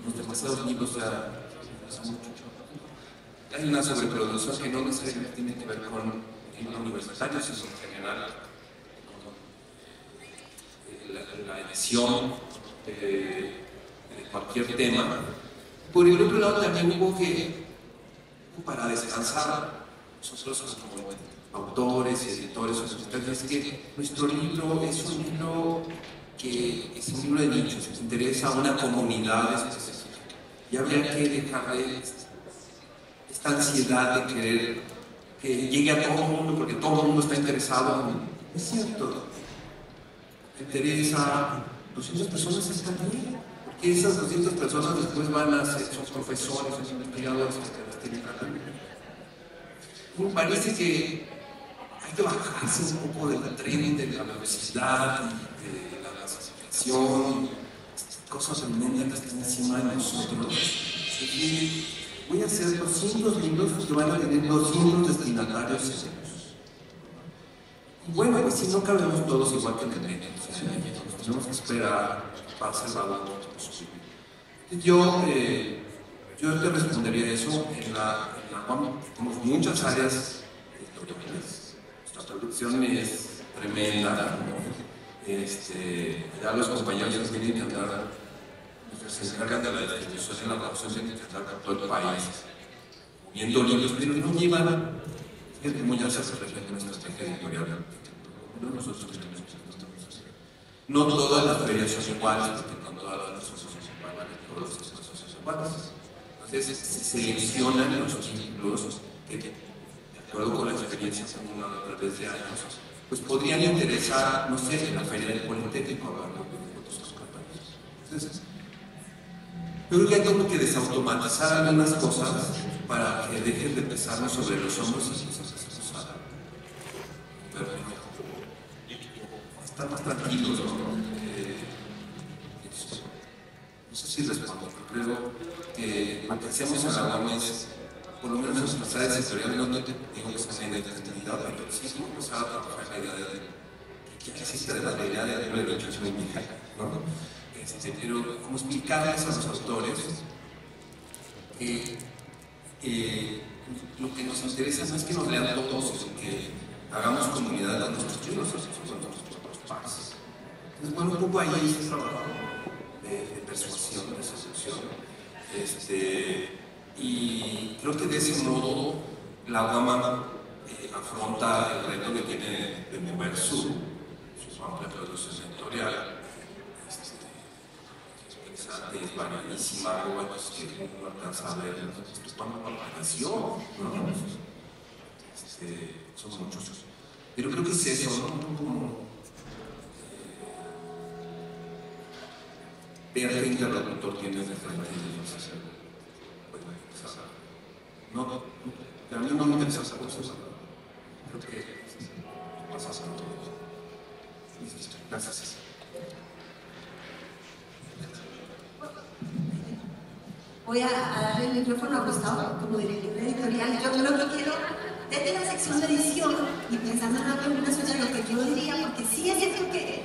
los demasiados libros ya son mucho. Hay una sobreproducción que no necesariamente tiene que ver con el libro universitario, sino en general la edición de cualquier tema. Por el otro lado también hubo que, para descansar, nosotros como autores y editores o escritores, es que nuestro libro es un libro que es un libro de nichos, que interesa a una comunidad específica. Y habría que dejarle esta ansiedad de querer que llegue a todo el mundo, porque todo el mundo está interesado en... Es cierto, me interesa 200 personas, está bien, porque esas 200 personas después van a ser, son profesores, son investigadores que las tienen que hablar. Me parece que hay que bajarse un poco del tren de la velocidad y de la masificación, cosas tremendas que están encima de nosotros. Y voy a hacer 200 libros que van a tener 200 destinatarios. Y bueno, pues si no cabemos todos igual que en el medio, tenemos que esperar para hacer valor. Yo te respondería eso. En la tenemos muchas áreas editoriales. Nuestra producción es tremenda. Ya los compañeros que vienen a intentar se encargan de la distribución en la producción de intentar todo el país, viendo libros, pero no llevan, es como ya se refleja en nuestra estrategia editorial. No todas las ferias son iguales, porque no todas las cosas son iguales, todas las cosas son iguales. Entonces se seleccionan los títulos que, de acuerdo con la experiencia que uno a través de años, pues podrían interesar, no sé, en la feria del Politécnico, hablando de otros compañeros. Entonces, yo creo que hay como que desautomatizar algunas cosas para que dejen de pesarnos sobre los hombros y estar más tranquilos, ¿no? No sé si respondo, pero creo que lo que hacemos en la UAM es, por lo menos en nuestras áreas editoriales, no te digo que sea una identidad, pero sí es empezar a trabajar la idea de que existe la idea de la educación indígena, ¿no? Pero como explicarles a los autores lo que nos interesa no es que nos lean todos, sino que hagamos comunidad de nuestros libros con nuestros pares. Entonces, bueno, un poco ahí es trabajo de persuasión, de seducción. Y creo que de ese modo la UAM afronta el reto que tiene de mover su amplia producción editorial. Es variadísima, algo que no alcanza a ver, es para una propagación, ¿no? Son muchos. Pero creo que es eso, ¿no? Como ver qué interlocutor tienes de frente y no, a mí no me interesa esa cosa. creo que vas a hacer todo. Listo, gracias. Voy a darle el micrófono a Gustavo como director editorial. Yo lo que quiero, desde la sección de edición y pensando en la combinación, lo que yo diría, porque sí es cierto que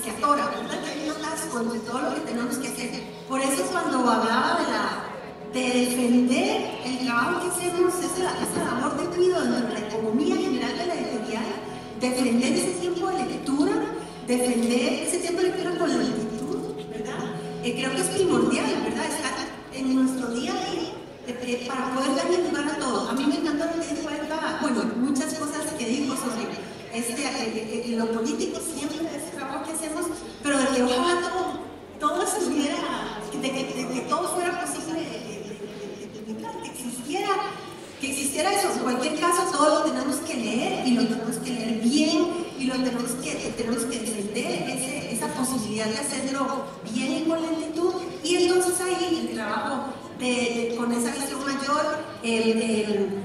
se atora, ¿verdad? Que hay un atasco de todo lo que tenemos que hacer. Por eso cuando hablaba de defender el trabajo que hacemos, esa labor de cuidado de la economía general de la editorial, defender ese tiempo de lectura, defender ese tiempo de lectura con lentitud, ¿verdad? Creo que es primordial, ¿verdad? Estar en nuestro día a día para poder darle lugar a todo. A mí me encantó lo que dijo Elba, bueno, muchas cosas que dijo sobre lo político, siempre ese trabajo que hacemos, pero de que ojalá todo estuviera, de que todo fuera posible, que existiera eso. En cualquier caso, todo lo tenemos que leer y lo tenemos que leer bien y lo tenemos que defender esa posibilidad de hacerlo bien y con lentitud. Y entonces ahí el trabajo con esa visión mayor,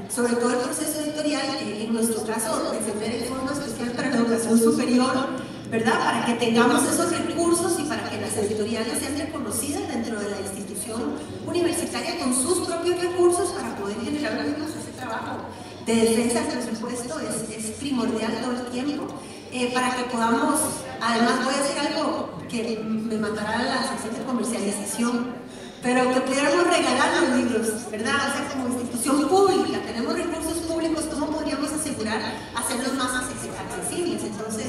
sobre todo el proceso editorial, en nuestro caso, defender el Fondo Especial para la Educación Superior, ¿verdad? Para que tengamos esos recursos y para que las editoriales sean reconocidas dentro de la institución universitaria con sus propios recursos para poder generar ese trabajo de defensa del presupuesto es primordial todo el tiempo, para que podamos, además voy a hacer algo que me mandará a la sección de comercialización, pero que pudiéramos regalar los libros, ¿verdad? O sea, como institución pública, tenemos recursos públicos, ¿cómo podríamos asegurar hacerlos más accesibles? Entonces,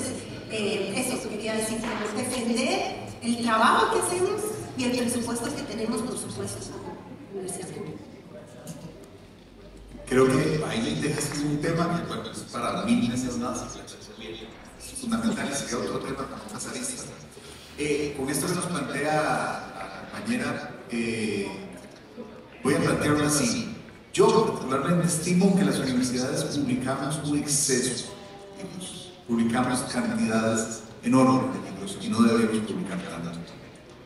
eso quería decir, defender el trabajo que hacemos y el presupuesto que tenemos, por supuesto, como universidad pública. Creo que ahí dejas un tema que, bueno, es para mí es nada, es fundamental, y sería otro tema para otras aristas. Con esto que nos plantea la compañera, voy a plantearlo así. Yo particularmente estimo que las universidades publicamos un exceso de libros, publicamos cantidades enormes de libros y no debemos publicar tanto.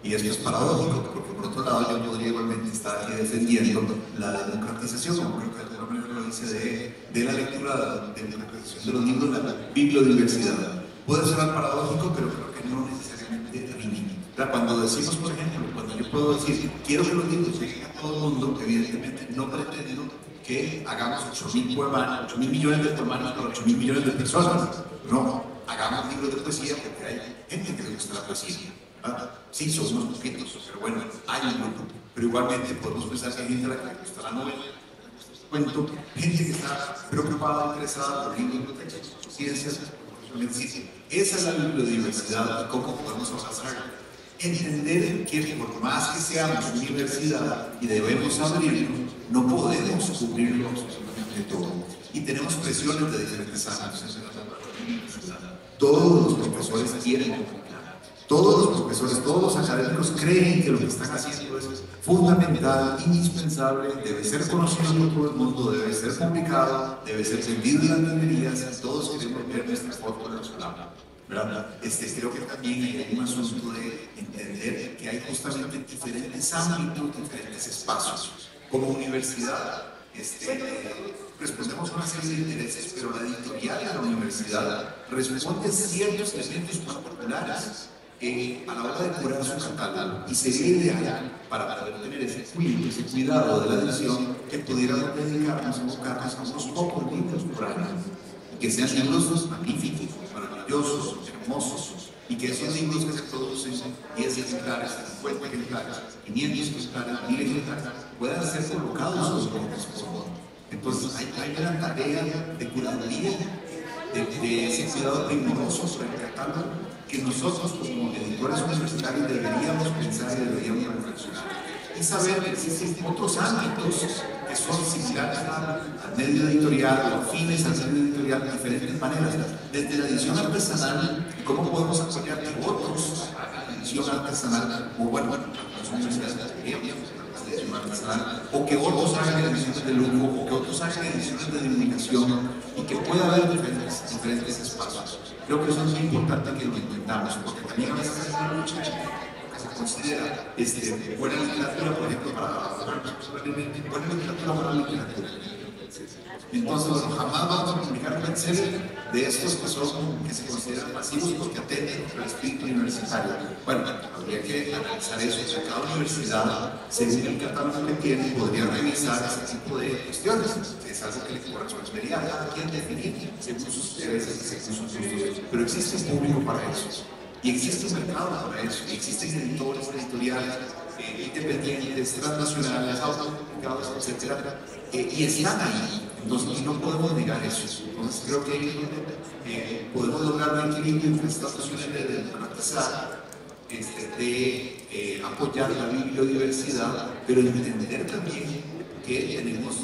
Y esto es paradójico, porque por otro lado yo podría igualmente estar aquí defendiendo la democratización, como creo que de alguna manera lo dice, de la lectura, de la democratización de los libros, la bibliodiversidad. Puede sonar paradójico, pero creo que no necesariamente ridículo. Cuando decimos, por ejemplo, cuando yo puedo decir, quiero que los libros lleguen a todo el mundo, evidentemente no pretendo que hagamos 8.000 poemas, 8.000 millones de poemas para 8.000 millones de personas. No, hagamos libros de poesía porque hay gente que le gusta la poesía. Sí, son unos poquitos, pero bueno, hay un grupo. Pero igualmente podemos pensar que hay gente a la que le gusta la novela, cuento, gente que está preocupada, interesada por libros de textos, por ciencias, por medicina. Esa es la bibliodiversidad y cómo podemos abrazarla. Entender que por más que seamos universidad y debemos abrirnos, no podemos cubrirlo absolutamente todo. Y tenemos presiones de diferentes ámbitos. Todos los profesores quieren publicar. Todos los profesores, todos los académicos creen que lo que están haciendo es fundamental, indispensable, debe ser conocido por todo el mundo, debe ser publicado, debe ser vendido en las librerías. Todos queremos ver nuestra foto en los lados. Creo que también hay un asunto de entender que hay justamente diferentes ámbitos, diferentes espacios. Como universidad, respondemos a una serie de intereses, pero la editorial de la universidad responde a ciertos elementos particulares a la hora de curar su catálogo. Y sería ideal para poder tener ese cuidado de la edición que pudiéramos dedicarnos a buscarnos a unos pocos libros por año. Que sean libros magníficos, maravillosos, hermosos, y que esos libros que se producen 10 ejemplares, 50 ejemplares, 500 ejemplares, 1000 ejemplares, puedan ser colocados sobre el expositor. Entonces hay una tarea de curaduría, de ese cuidado riguroso sobre el catálogo, que nosotros como editores universitarios deberíamos pensar y deberíamos reflexionar. Y saber que existen otros ámbitos que son similares al medio editorial o afines al medio editorial de diferentes maneras, desde la edición artesanal, cómo podemos apoyar que otros hagan la edición artesanal, o bueno, las universidades deberíamos hacer la edición artesanal, o que otros hagan ediciones de lujo, o que otros hagan ediciones de divulgación, y que pueda haber diferentes espacios. Creo que eso es muy importante que lo entendamos, porque también a veces es una lucha que se considera buena literatura, por ejemplo, buena literatura para la literatura. Entonces, bueno, jamás vamos a publicar un bestseller de estos que se consideran masivos porque atenden contra el espíritu universitario. Bueno, habría que analizar eso. O sea, cada universidad, según el catálogo que tiene, podría revisar ese tipo de cuestiones. Es algo que le correspondería a cada quien definir según sus intereses y según sus gustos. Pero existe un público para eso. Y existe un mercado para eso. Y existen editores, editoriales, independientes, transnacionales, autopublicados, etc. Y están ahí. Entonces, no podemos negar eso. Entonces, creo que podemos lograr un equilibrio entre estas cuestiones de democratizar, de apoyar la biodiversidad, pero de entender también que tenemos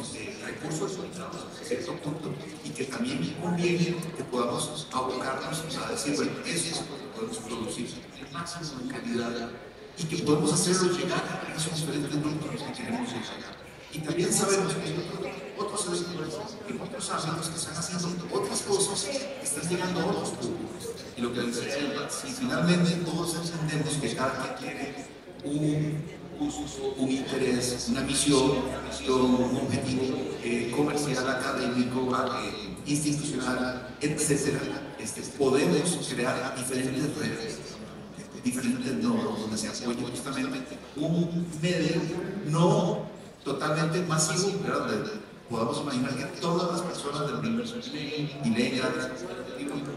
recursos limitados a cierto punto y que también conviene que podamos abocarnos a decir, bueno, eso es lo que podemos producir el máximo de calidad y que podemos hacerlo llegar a esos diferentes grupos que queremos llegar. Y también sabemos que hay otros editores en otros ámbitos que están haciendo otras cosas que están llegando a otros públicos. Y lo que decía Elba, si finalmente todos entendemos que cada quien tiene un gusto, un interés, una misión, un objetivo comercial, académico, institucional, etc., podemos crear diferentes redes, diferentes nodos donde se apoye justamente un medio no totalmente masivo, pero podamos imaginar que todas las personas del universo mileniales,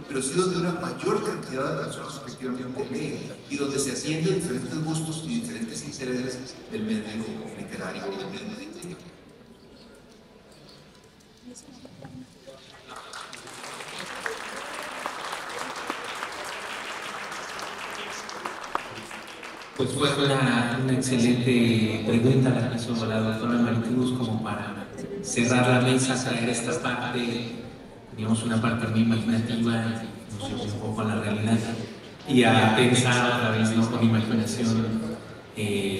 pero sí donde una mayor cantidad de personas efectivamente leen y donde se atienden diferentes gustos y diferentes intereses del medio literario y del medio editorial. Pues fue una excelente pregunta la que hizo la doctora Maricruz, como para cerrar la mesa, traer esta parte, digamos, una parte muy imaginativa, nos llevó un poco a la realidad y a pensar otra vez, ¿no?, con imaginación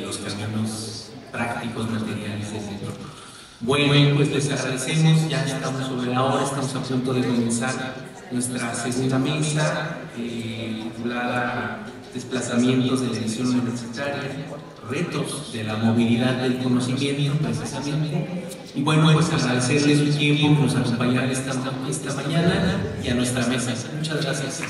los caminos prácticos, materiales del centro. Bueno, pues les agradecemos, ya estamos sobre la hora, estamos a punto de comenzar nuestra segunda mesa titulada Desplazamientos de la edición universitaria, retos de la movilidad del conocimiento, precisamente. Y bueno, pues agradecerles su tiempo que nos acompañaron esta mañana y a nuestra mesa. Muchas gracias.